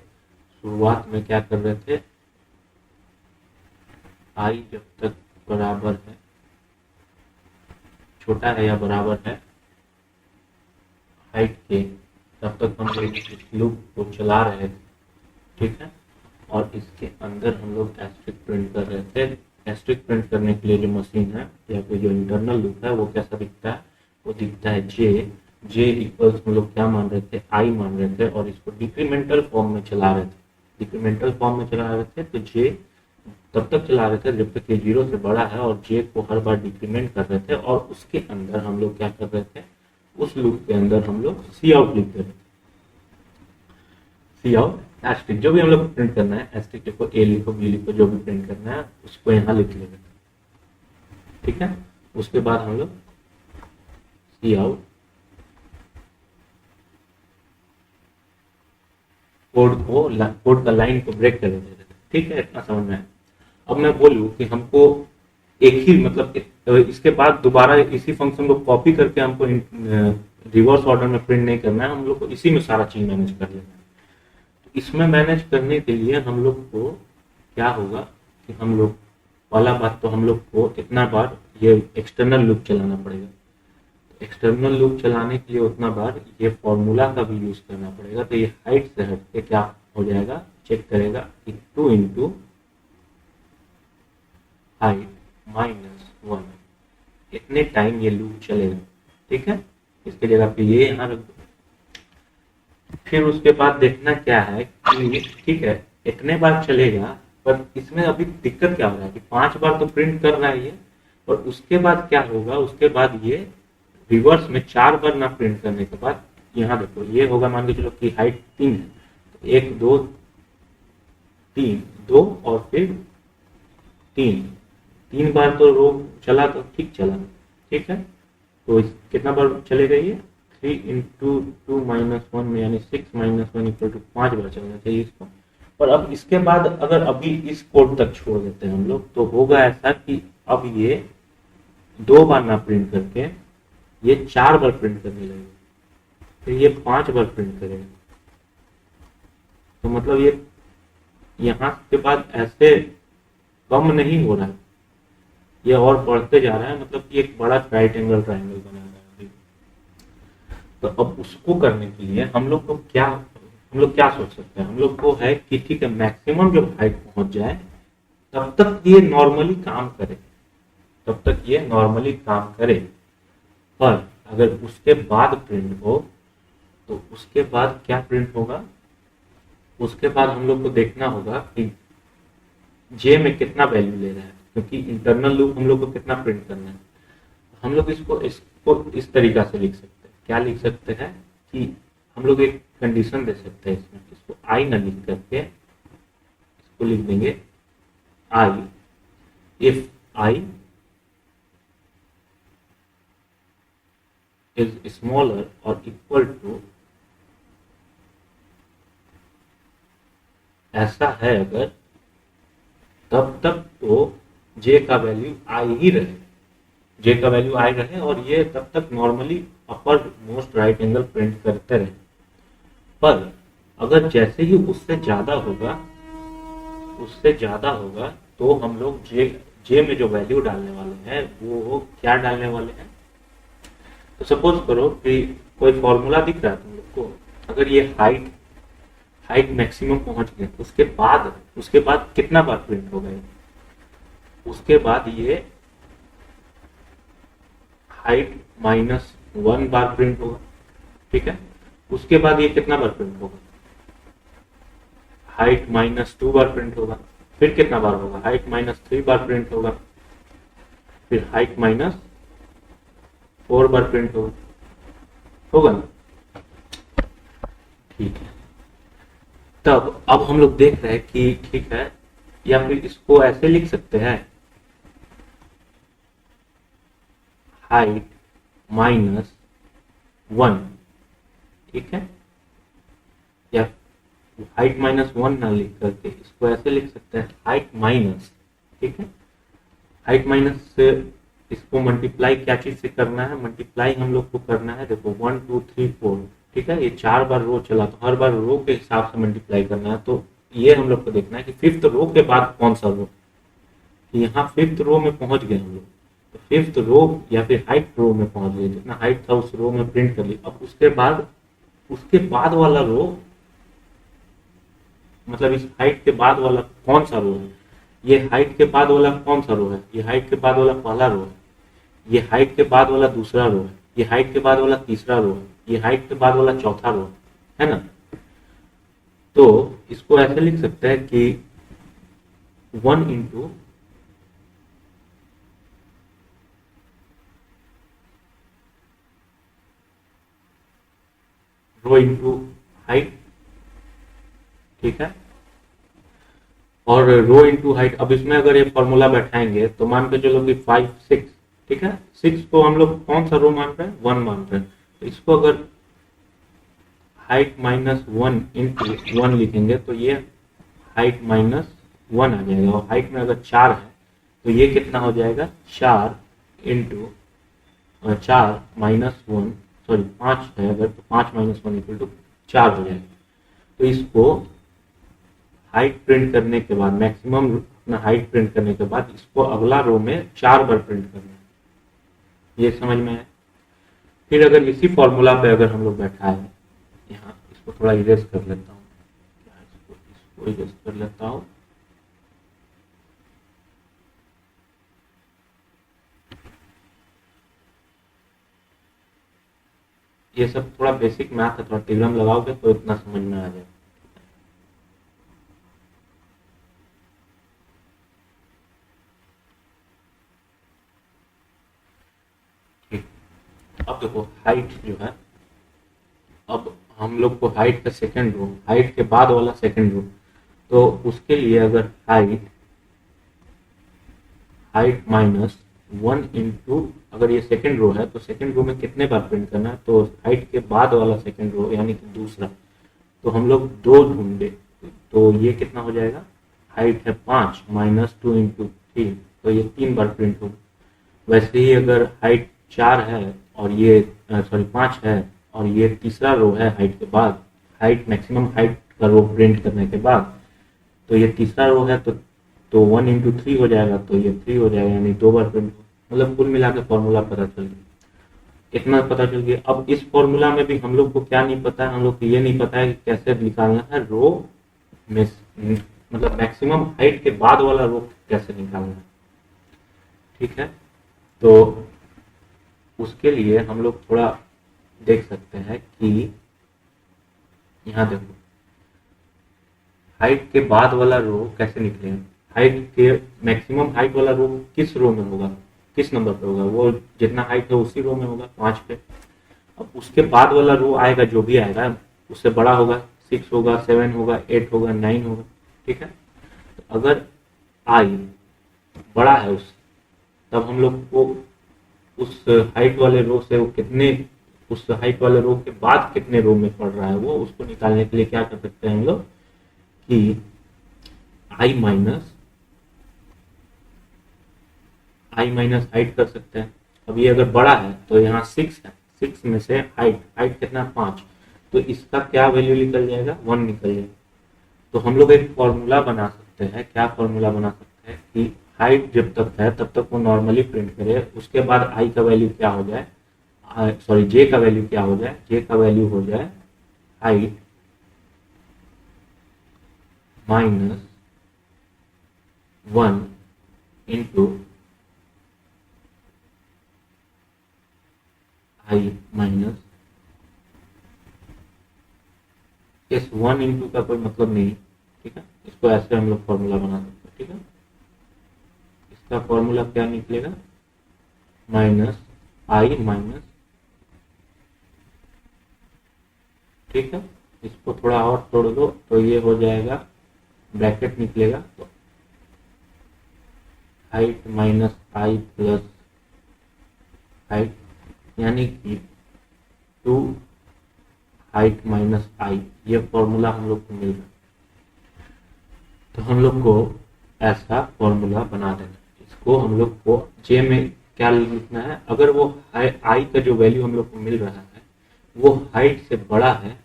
S1: शुरुआत में क्या कर रहे थे? आई जब तक बराबर है, छोटा है या बराबर है हाइट के, तब तक हम लोग इस लूप को चला रहे थे। ठीक है, और इसके अंदर हम लोग एस्ट्रिक प्रिंट कर रहे थे। एस्ट्रिक प्रिंट करने के लिए जो मशीन है या फिर जो इंटरनल लूप है वो कैसा दिखता है? वो दिखता है जे इक्वल्स हम लोग क्या मान रहे थे? आई मान रहे थे, और इसको डिक्रीमेंटल फॉर्म में चला रहे थे। डिक्रीमेंटल फॉर्म में चला रहे थे तो जे तब तक चला रहे थे जब तक ये 0 से बड़ा है, और जे को हर बार डिक्रीमेंट कर रहे थे, और उसके अंदर हम लोग क्या कर रहे थे? उस लूप के अंदर हम लोग सी आउट लिख रहे थे। सी आउट एस्ट्रिक जो भी हम लोग प्रिंट करना है, एस्ट्रिक लिखो, ए लिखो, बी लिखो, जो भी प्रिंट करना है उसको यहाँ लिख लेंगे। ठीक है, उसके बाद हम लोग सी आउट कोड का लाइन को ब्रेक कर देते थे। ठीक है, इतना समझ में आया। अब मैं बोलूँ कि हमको एक ही मतलब इसके बाद दोबारा इसी फंक्शन को कॉपी करके हमको रिवर्स ऑर्डर में प्रिंट नहीं करना है, हम लोग को इसी में सारा चीज मैनेज कर लेना है। तो इसमें मैनेज करने के लिए हम लोग को क्या होगा कि हम लोग पहला बात तो हम लोग को इतना बार ये एक्सटर्नल लूप चलाना पड़ेगा। एक्सटर्नल लूप चलाने के लिए उतना बार ये फॉर्मूला का भी यूज करना पड़ेगा। तो ये हाइट से हट के क्या हो जाएगा, चेक करेगा कि 2 इंटू हाइट माइनस 1, इतने टाइम ये लूप चलेगा। ठीक है, इसके जगह पे ये यहाँ रख दो। फिर उसके बाद देखना क्या है कि ठीक है इतने बार चलेगा, पर इसमें अभी दिक्कत क्या हो रहा है कि 5 बार तो प्रिंट कर रहा है ये, और उसके बाद क्या होगा, उसके बाद ये रिवर्स में 4 बार ना प्रिंट करने के बाद यहाँ देखो ये होगा, मान के चलो कि हाइट 3 है, तो 1 2 3 2 और फिर 3 बार तो रो चला तो ठीक चला, ठीक है। तो कितना बार चलेगा ये 3 इंटू 2 माइनस 1 में यानी 6 माइनस 1 इक्वल टू 5 बार चलना चाहिए इसको। और अब इसके बाद अगर अभी इस कोड तक छोड़ देते हैं हम लोग, तो होगा ऐसा कि अब ये 2 बार ना प्रिंट करके ये 4 बार प्रिंट करने लगेगा, फिर ये 5 बार प्रिंट करेगा। तो मतलब ये यहाँ के बाद ऐसे कम नहीं हो रहा है, ये और बढ़ते जा रहा है, मतलब कि एक बड़ा राइट एंगल ट्रायंगल बना रहा है अभी। तो अब उसको करने के लिए हम लोग क्या सोच सकते हैं, हम लोग को है कि ठीक है मैक्सिमम जब हाइट पहुंच जाए तब तक ये नॉर्मली काम करे, पर अगर उसके बाद प्रिंट हो तो उसके बाद क्या प्रिंट होगा, उसके बाद हम लोग को देखना होगा कि जे में कितना वैल्यू ले रहा है, क्योंकि इंटरनल लूप हम लोग को कितना प्रिंट करना है। हम लोग इसको इस तरीका से लिख सकते हैं, क्या लिख सकते हैं कि हम लोग एक कंडीशन दे सकते हैं इसमें, इसको आई ना लिख करके इसको लिख देंगे आई, इफ आई इज स्मॉलर और इक्वल टू, ऐसा है अगर, तब तक तो जे का वैल्यू आई ही रहे, और ये तब तक नॉर्मली अपर मोस्ट राइट एंगल प्रिंट करते रहे। पर अगर जैसे ही उससे ज्यादा होगा तो हम लोग जे में जो वैल्यू डालने वाले हैं वो क्या डालने वाले हैं। तो सपोज करो कि कोई फॉर्मूला दिख रहा है तुम लोग को, अगर ये हाइट मैक्सिमम पहुंच गए उसके बाद कितना बार प्रिंट होगा ये, उसके बाद ये हाइट -1 बार प्रिंट होगा, ठीक है। उसके बाद ये कितना बार प्रिंट होगा, हाइट -2 बार प्रिंट होगा, फिर कितना बार होगा, हाइट -3 बार प्रिंट होगा, फिर हाइट -4 बार प्रिंट होगा ना, ठीक है। तब अब हम लोग देख रहे हैं कि ठीक है, या फिर इसको ऐसे लिख सकते हैं हाइट -1, ठीक है, या हाइट -1 ना लिख करके इसको ऐसे लिख सकते हैं हाइट माइनस, ठीक है। हाइट माइनस से इसको मल्टीप्लाई क्या चीज से करना है, मल्टीप्लाई हम लोग को करना है, देखो 1 2 3 4, ठीक है। ये 4 बार रो चला तो हर बार रो के हिसाब से मल्टीप्लाई करना है। तो ये हम लोग को देखना है कि 5th रो के बाद कौन सा रो, यहाँ 5th रो में पहुंच गए हम लोग, तो 5th रो या फिर हाइट रो में पहुंच गए, जितना हाइट था उस रो में प्रिंट कर ली। अब उसके बाद वाला रो, मतलब इस हाइट के बाद वाला कौन सा रो है, ये हाइट के बाद वाला कौन सा रो है, ये हाइट के बाद वाला पहला रो है, ये हाइट के बाद वाला दूसरा रो है, ये हाइट के बाद वाला तीसरा रो है, ये हाइट के बाद वाला चौथा रो है ना। तो इसको ऐसे लिख सकते हैं कि 1 इंटू रो इंटू हाइट, ठीक है, और रो इंटू हाइट। अब इसमें अगर ये फॉर्मूला बैठाएंगे तो मान के चलो कि 5 6, ठीक है। 6 को हम लोग कौन सा रो मान रहे हैं, 1 मान रहे हैं, तो इसको अगर हाइट -1 इंटू 1 लिखेंगे तो ये हाइट -1 आ जाएगा, और हाइट में अगर 4 है तो ये कितना हो जाएगा, 4 इंटू 4 -1, सॉरी 5 है अगर, तो 5 -1 इक्वल टू 4 हो जाएगा। तो इसको हाइट प्रिंट करने के बाद, मैक्सिमम अपना हाइट प्रिंट करने के बाद इसको अगला रो में 4 बार प्रिंट करना है, ये समझ में है। फिर अगर इसी फॉर्मूला पे अगर हम लोग बैठा है, यहाँ इसको थोड़ा इरेज कर लेता हूँ, इसको इरेज कर लेता हूँ, ये सब थोड़ा बेसिक मैथ है, थोड़ा थ्योरम लगाओगे तो इतना समझ में आ जाएगा। अब देखो हाइट जो है, अब हम लोग को हाइट का सेकंड रो, हाइट के बाद वाला सेकंड रो, तो उसके लिए अगर हाइट हाइट माइनस 1 इंटू, अगर ये सेकंड रो है तो सेकंड रो में कितने बार प्रिंट करना है, तो हाइट के बाद वाला सेकंड रो यानी कि दूसरा, तो हम लोग 2 ढूंढे, तो ये कितना हो जाएगा, हाइट है 5 माइनस 2 इंटू 3, तो ये 3 बार प्रिंट होगा। वैसे ही अगर हाइट 4 है और ये सॉरी 5 है और ये तीसरा रो है हाइट के बाद, हाइट मैक्सिमम हाइट का रो प्रिंट करने के बाद, तो ये तीसरा रो है तो 1 इंटू 3 हो जाएगा, तो ये 3 हो जाएगा, यानी 2 बार प्रिंट होगा। मतलब कुल मिला के फॉर्मूला पता चल गया, इतना पता चल गया। अब इस फॉर्मूला में भी हम लोग को क्या नहीं पता है, हम लोग को ये नहीं पता है कि कैसे निकालना है रो में, मतलब मैक्सिमम हाइट के बाद वाला रो कैसे निकालना है, ठीक है। तो उसके लिए हम लोग थोड़ा देख सकते हैं कि यहाँ देखो हाइट के बाद वाला रो कैसे निकलेगा, हाइट के मैक्सिमम हाइट वाला रो किस रो में होगा, किस नंबर पे होगा, वो जितना हाइट है उसी रो में होगा, 5 पे। अब उसके बाद वाला रो आएगा जो भी आएगा उससे बड़ा होगा, 6 होगा, 7 होगा, 8 होगा, 9 होगा, ठीक है। तो अगर आई बड़ा है उससे, तब हम लोग को उस हाइट वाले रो से वो कितने, उस हाइट वाले रो के बाद कितने रो में पड़ रहा है वो, उसको निकालने के लिए क्या कर सकते हैं हम लोग कि आई माइनस हाइट कर सकते हैं। अब ये अगर बड़ा है तो यहाँ 6 है, 6 में से हाइट हाइट कितना 5, तो इसका क्या वैल्यू निकल जाएगा, 1 निकल जाएगा। तो हम लोग एक फॉर्मूला बना सकते हैं, क्या फॉर्मूला बना सकते हैं कि हाइट जब तक है तब तक वो नॉर्मली प्रिंट करे, उसके बाद आई का वैल्यू क्या हो जाए, सॉरी जे का वैल्यू क्या हो जाए, जे का वैल्यू हो जाए हाइट माइनस 1 इंटू आई माइनस, इस 1 इंटू का कोई मतलब नहीं, ठीक है। इसको ऐसे हम लोग फॉर्मूला बना सकते हैं, ठीक है। इसका फॉर्मूला क्या निकलेगा, माइनस आई माइनस, ठीक है। इसको थोड़ा और तोड़ दो तो ये हो जाएगा, ब्रैकेट निकलेगा, तो हाइट माइनस आई प्लस हाइट, यानी कि 2 हाइट माइनस आई, ये फॉर्मूला हम लोग को मिल रहा है। तो हम लोग को ऐसा फॉर्मूला बना देना, इसको हम लोग को जे में क्या लिखना है, अगर वो आई का जो वैल्यू हम लोग को मिल रहा है वो हाइट से बड़ा है,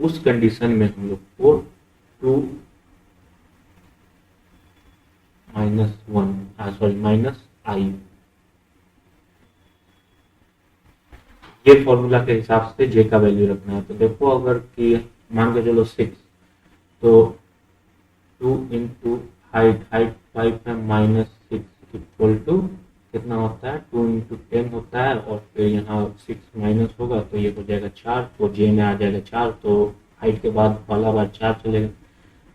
S1: उस कंडीशन में हम लोग को 2 माइनस आई, ये फॉर्मूला के हिसाब से जे का वैल्यू रखना है। तो देखो अगर कि मान के चलो 6, तो 2 इंटू हाइट, हाइट 5 है, माइनस 6 इक्वल टू कितना होता है, 2 इंटू 10 होता है, और फिर यहाँ 6 माइनस होगा तो ये हो जाएगा 4, तो जे में आ जाएगा 4, तो हाइट के बाद वाला बार 4 चलेगा।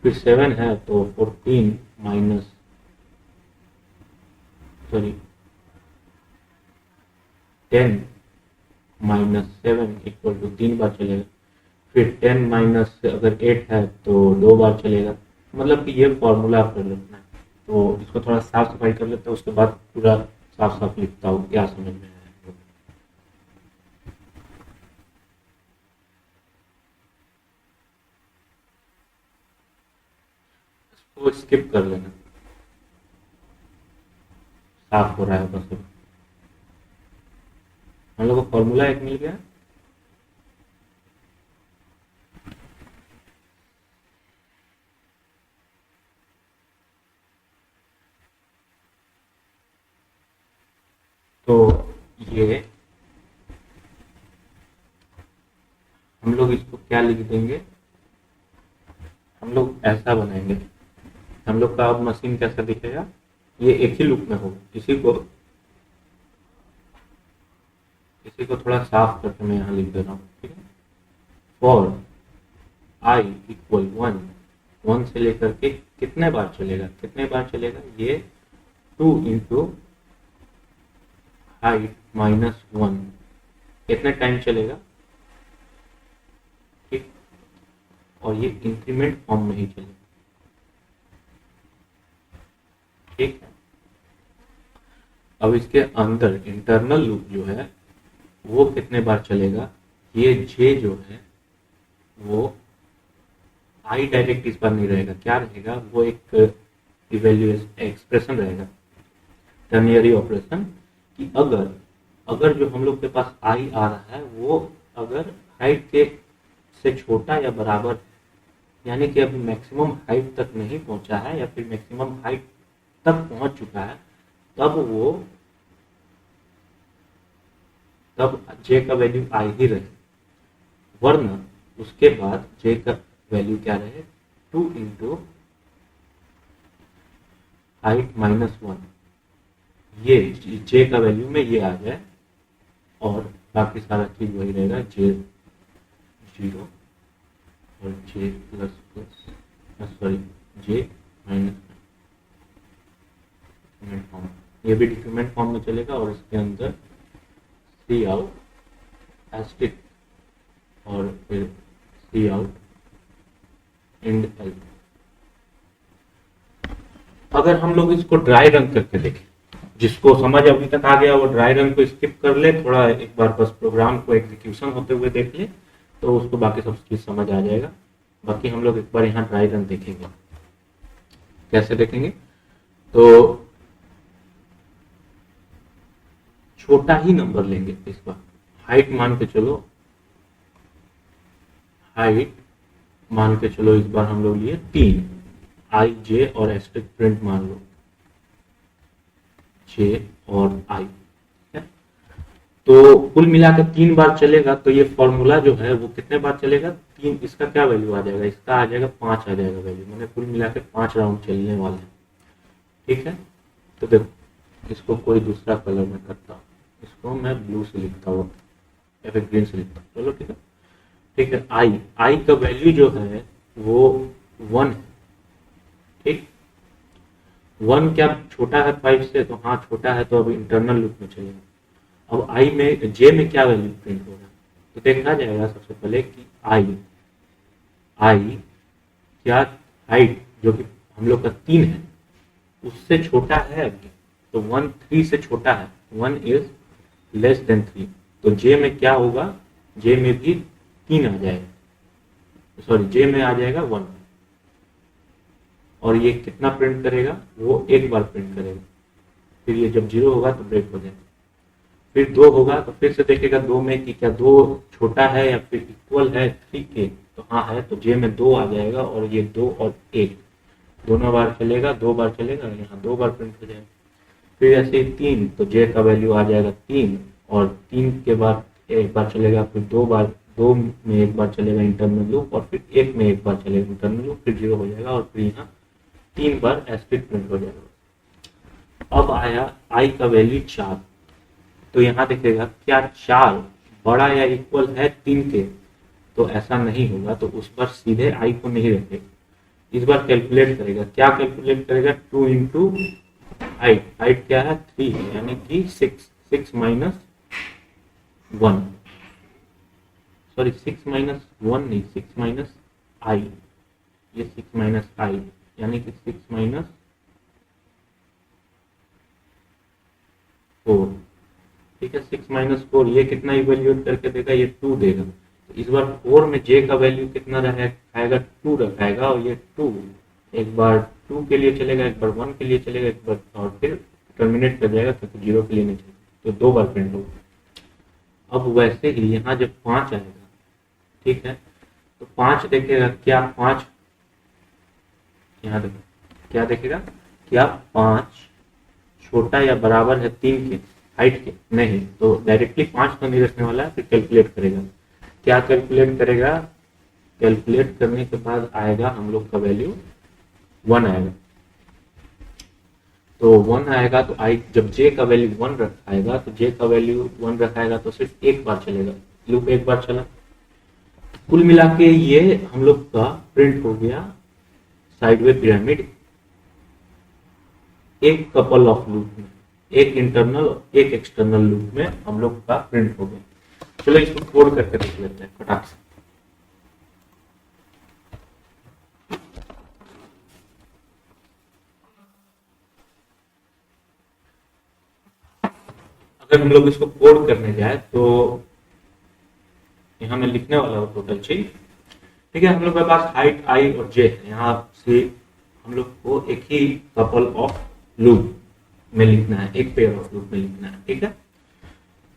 S1: फिर 7 है तो 14 minus, sorry 10 minus 7 equal to 3 बार चलेगा। फिर 10 माइनस अगर 8 है तो 2 बार चलेगा। मतलब कि ये फॉर्मूला कर रखना है। तो इसको थोड़ा साफ सफाई कर लेते हैं, उसके बाद पूरा साफ साफ लिखता हूँ, क्या समझ में आया। इसको स्किप कर लेना, साफ हो रहा है बस। हम लोग को फॉर्मूला एक मिल गया। तो ये हम लोग इसको क्या लिख देंगे, हम लोग ऐसा बनाएंगे। हम लोग का अब मशीन कैसा दिखेगा, ये एक ही लूप में होगा। इसी को थोड़ा साफ करके मैं यहाँ लिख दे रहा हूँ, ठीक है। फॉर आई इक्वल 1 से लेकर के कितने बार चलेगा, ये 2 इंटू हाइट माइनस 1 कितने टाइम चलेगा, ठीक, और ये इंक्रीमेंट फॉर्म में ही चलेगा, ठीक है। अब इसके अंदर इंटरनल लूप जो है वो कितने बार चलेगा, ये जे जो है वो आई डायरेक्ट इस बार नहीं रहेगा, क्या रहेगा, वो एक इवेल्युएशन एक्सप्रेशन रहेगा, टर्नियरी ऑपरेशन, कि अगर जो हम लोग के पास आई आ रहा है वो अगर हाइट के से छोटा या बराबर, यानी कि अभी मैक्सिमम हाइट तक नहीं पहुंचा है या फिर मैक्सिमम हाइट तक पहुंच चुका है, तब जे का वैल्यू आई ही रहे, वरना उसके बाद जे का वैल्यू क्या रहे, 2 इंटू हाइट -1, ये जे का वैल्यू में ये आ जाए और बाकी सारा चीज वही रहेगा, जे 0 और जे प्लस सॉरी जे माइनस, फॉर्म, ये भी डिक्रीमेंट फॉर्म में चलेगा और इसके अंदर सी आउट एस्टिक और फिर सी आउट एंड एल। अगर हम लोग इसको ड्राई रन करके देखें, जिसको समझ अभी तक आ गया वो ड्राई रन को स्किप कर ले, थोड़ा एक बार बस प्रोग्राम को एग्जीक्यूशन होते हुए देख ले तो उसको बाकी सब चीज समझ आ जाएगा। बाकी हम लोग एक बार यहाँ ड्राई रन देखेंगे, कैसे देखेंगे, तो छोटा ही नंबर लेंगे इस बार, हाइट मान के चलो, हाइट मान के चलो इस बार हम लोग लिए 3, आई जे और एस्ट्रिक प्रिंट मान लो जे और आई, तो कुल मिलाकर 3 बार चलेगा, तो ये फॉर्मूला जो है वो कितने बार चलेगा, 3, इसका क्या वैल्यू आ जाएगा, इसका आ जाएगा 5 आ जाएगा वैल्यू, मैंने कुल मिलाकर 5 राउंड चलने वाले हैं, ठीक है। तो देखो इसको कोई दूसरा कलर में करता हूँ, इसको मैं ब्लू से लिखता हूँ या फिर ग्रीन से लिखता हूँ, चलो ठीक है, ठीक है। आई का वैल्यू जो है वो 1 है, ठीक, 1 क्या छोटा है 5 से, तो हाँ छोटा है, तो अब इंटरनल लूप में चलेगा। अब आई में जे में क्या वैल्यू प्रिंट होगा, तो देखा जाएगा सबसे पहले कि आई क्या हाइट जो कि हम लोग का 3 है उससे छोटा है अभी, तो 1 3 से छोटा है, 1 इज लेस देन 3, तो जे में क्या होगा, जे में भी 3 आ जाएगा, सॉरी जे में आ जाएगा 1, और ये कितना प्रिंट करेगा, वो एक बार प्रिंट करेगा, फिर ये जब 0 होगा तो ब्रेक हो जाएगा, फिर 2 होगा तो फिर से देखेगा 2 में कि क्या 2 छोटा है या फिर इक्वल है 3 के, तो हाँ है, तो जे में 2 आ जाएगा, और ये 2 और 1 दोनों बार चलेगा, 2 बार चलेगा, यहाँ 2 बार प्रिंट हो जाएगा, फिर ऐसे ही 3, तो जे का वैल्यू आ जाएगा 3, और 3 के बाद एक बार चलेगा, फिर 2 बार, 2 में एक बार चलेगा इंटरनल लूप, और फिर 1 में एक बार चलेगा इंटरनल लूप, फिर 0 हो जाएगा, और फिर यहाँ 3 बार एस्ट्रिक प्रिंट हो जाएगा। अब आया आई का वैल्यू 4, तो यहाँ देखेगा क्या 4 बड़ा या इक्वल है 3 के, तो ऐसा नहीं होगा, तो उस पर सीधे आई को नहीं रखेगा, इस बार कैलकुलेट करेगा, क्या कैलकुलेट करेगा, 2 इंटू हाइट क्या है 3 है, यानी कि 6 माइनस 1, सॉरी 6 माइनस 1 नहीं, 6 माइनस आई, ये 6 माइनस आई यानी कि 6 माइनस 4, ठीक है, 6 माइनस 4, ये कितना इवेल्यूएट करके देगा, ये 2 देगा, तो इस बार 4 में जे का वैल्यू कितना रखाएगा, 2 रखाएगा, और ये 2 एक बार 2 के लिए चलेगा, एक बार 1 के लिए चलेगा, एक बार और फिर टर्मिनेट कर जाएगा, क्योंकि 0 के लिए नहीं चलेगा, तो 2 बार प्रिंट होगा। अब वैसे ही यहाँ जब 5 आएगा, ठीक है, तो 5 देखेगा, क्या 5 यहाँ देखो क्या देखेगा, क्या 5 छोटा या बराबर है 3 के हाइट के, नहीं, तो डायरेक्टली 5 तो नहीं रखने वाला है, फिर कैलकुलेट करेगा, क्या कैलकुलेट करेगा, कैलकुलेट करने के बाद आएगा हम लोग का वैल्यू 1 आएगा, तो 1 आएगा, तो आई जब जे का वैल्यू 1 रखाएगा, तो जे का वैल्यू 1 रखाएगा तो सिर्फ एक बार चलेगा, लूप एक बार चला, कुल मिला के ये हम लोग का प्रिंट हो गया साइडवे पिरामिड, एक कपल ऑफ लूप में, एक इंटरनल और एक एक्सटर्नल लूप में हम लोग का प्रिंट हो गया। चलो इसको कोड करके देख लेते हैं फटाक से। अगर हम लोग इसको कोड करने जाए तो यहाँ मैं लिखने वाला हूँ टोटल चीज। ठीक है, हम लोग के पास हाइट आई और जे है। यहाँ से हम लोग को एक ही कपल ऑफ लूप में लिखना है, एक पेयर ऑफ लूप में लिखना है। ठीक है,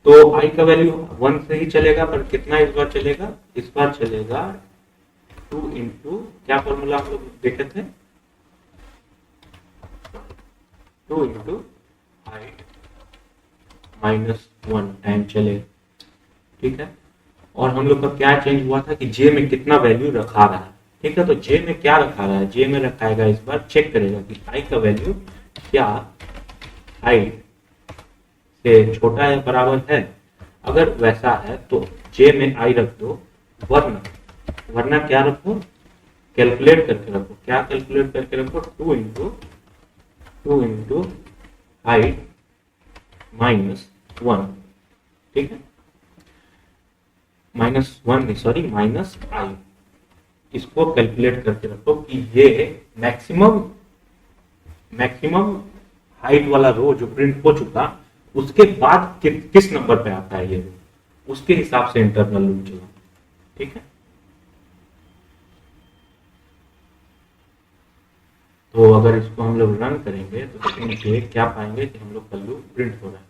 S1: तो आई का वैल्यू 1 से ही चलेगा, पर कितना इस बार चलेगा? इस बार चलेगा 2 इंटू, क्या फॉर्मूला हम लोग देखे थे? 2 इंटू हाइट माइनस 1 टाइम चलेगा। ठीक है, और हम लोग का क्या चेंज हुआ था कि जे में कितना वैल्यू रखा रहा है। ठीक है, तो जे में क्या रखा रहा है? जे में रखाएगा, इस बार चेक करेगा कि आई का वैल्यू क्या हाइट से छोटा या बराबर है। अगर वैसा है तो जे में आई रख दो, वरना क्या रखो? कैलकुलेट करके रखो। क्या कैलकुलेट करके रखो? 2 इंटू हाइट माइनस 1। ठीक है, -1 नहीं, सॉरी, माइनस आई। इसको कैलकुलेट करके रखो कि ये मैक्सिमम हाइट वाला रो जो प्रिंट हो चुका, उसके बाद किस नंबर पे आता है ये रो, उसके हिसाब से इंटरनल लूप चला। ठीक है, तो अगर इसको हम लोग रन करेंगे तो देखेंगे क्या पाएंगे कि हम लोग का लूप प्रिंट हो रहा है।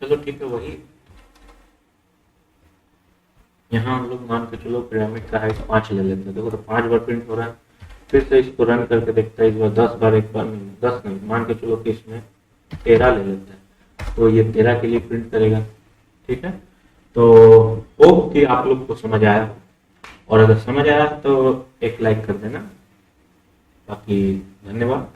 S1: चलो ठीक है, वही यहाँ हम लोग मान के चलो पिरामिड का हाइट 5 ले लेते हैं। देखो तो 5 बार प्रिंट हो रहा है। फिर से इसको रन करके देखता है, इस बार 10 बार, एक बार 10 नहीं, मान के चलो कि इसमें 13 ले लेते हैं, तो ये 13 के लिए प्रिंट करेगा। ठीक है, तो होप कि आप लोग को समझ आया हो, और अगर समझ आया तो एक लाइक कर देना। बाकी धन्यवाद।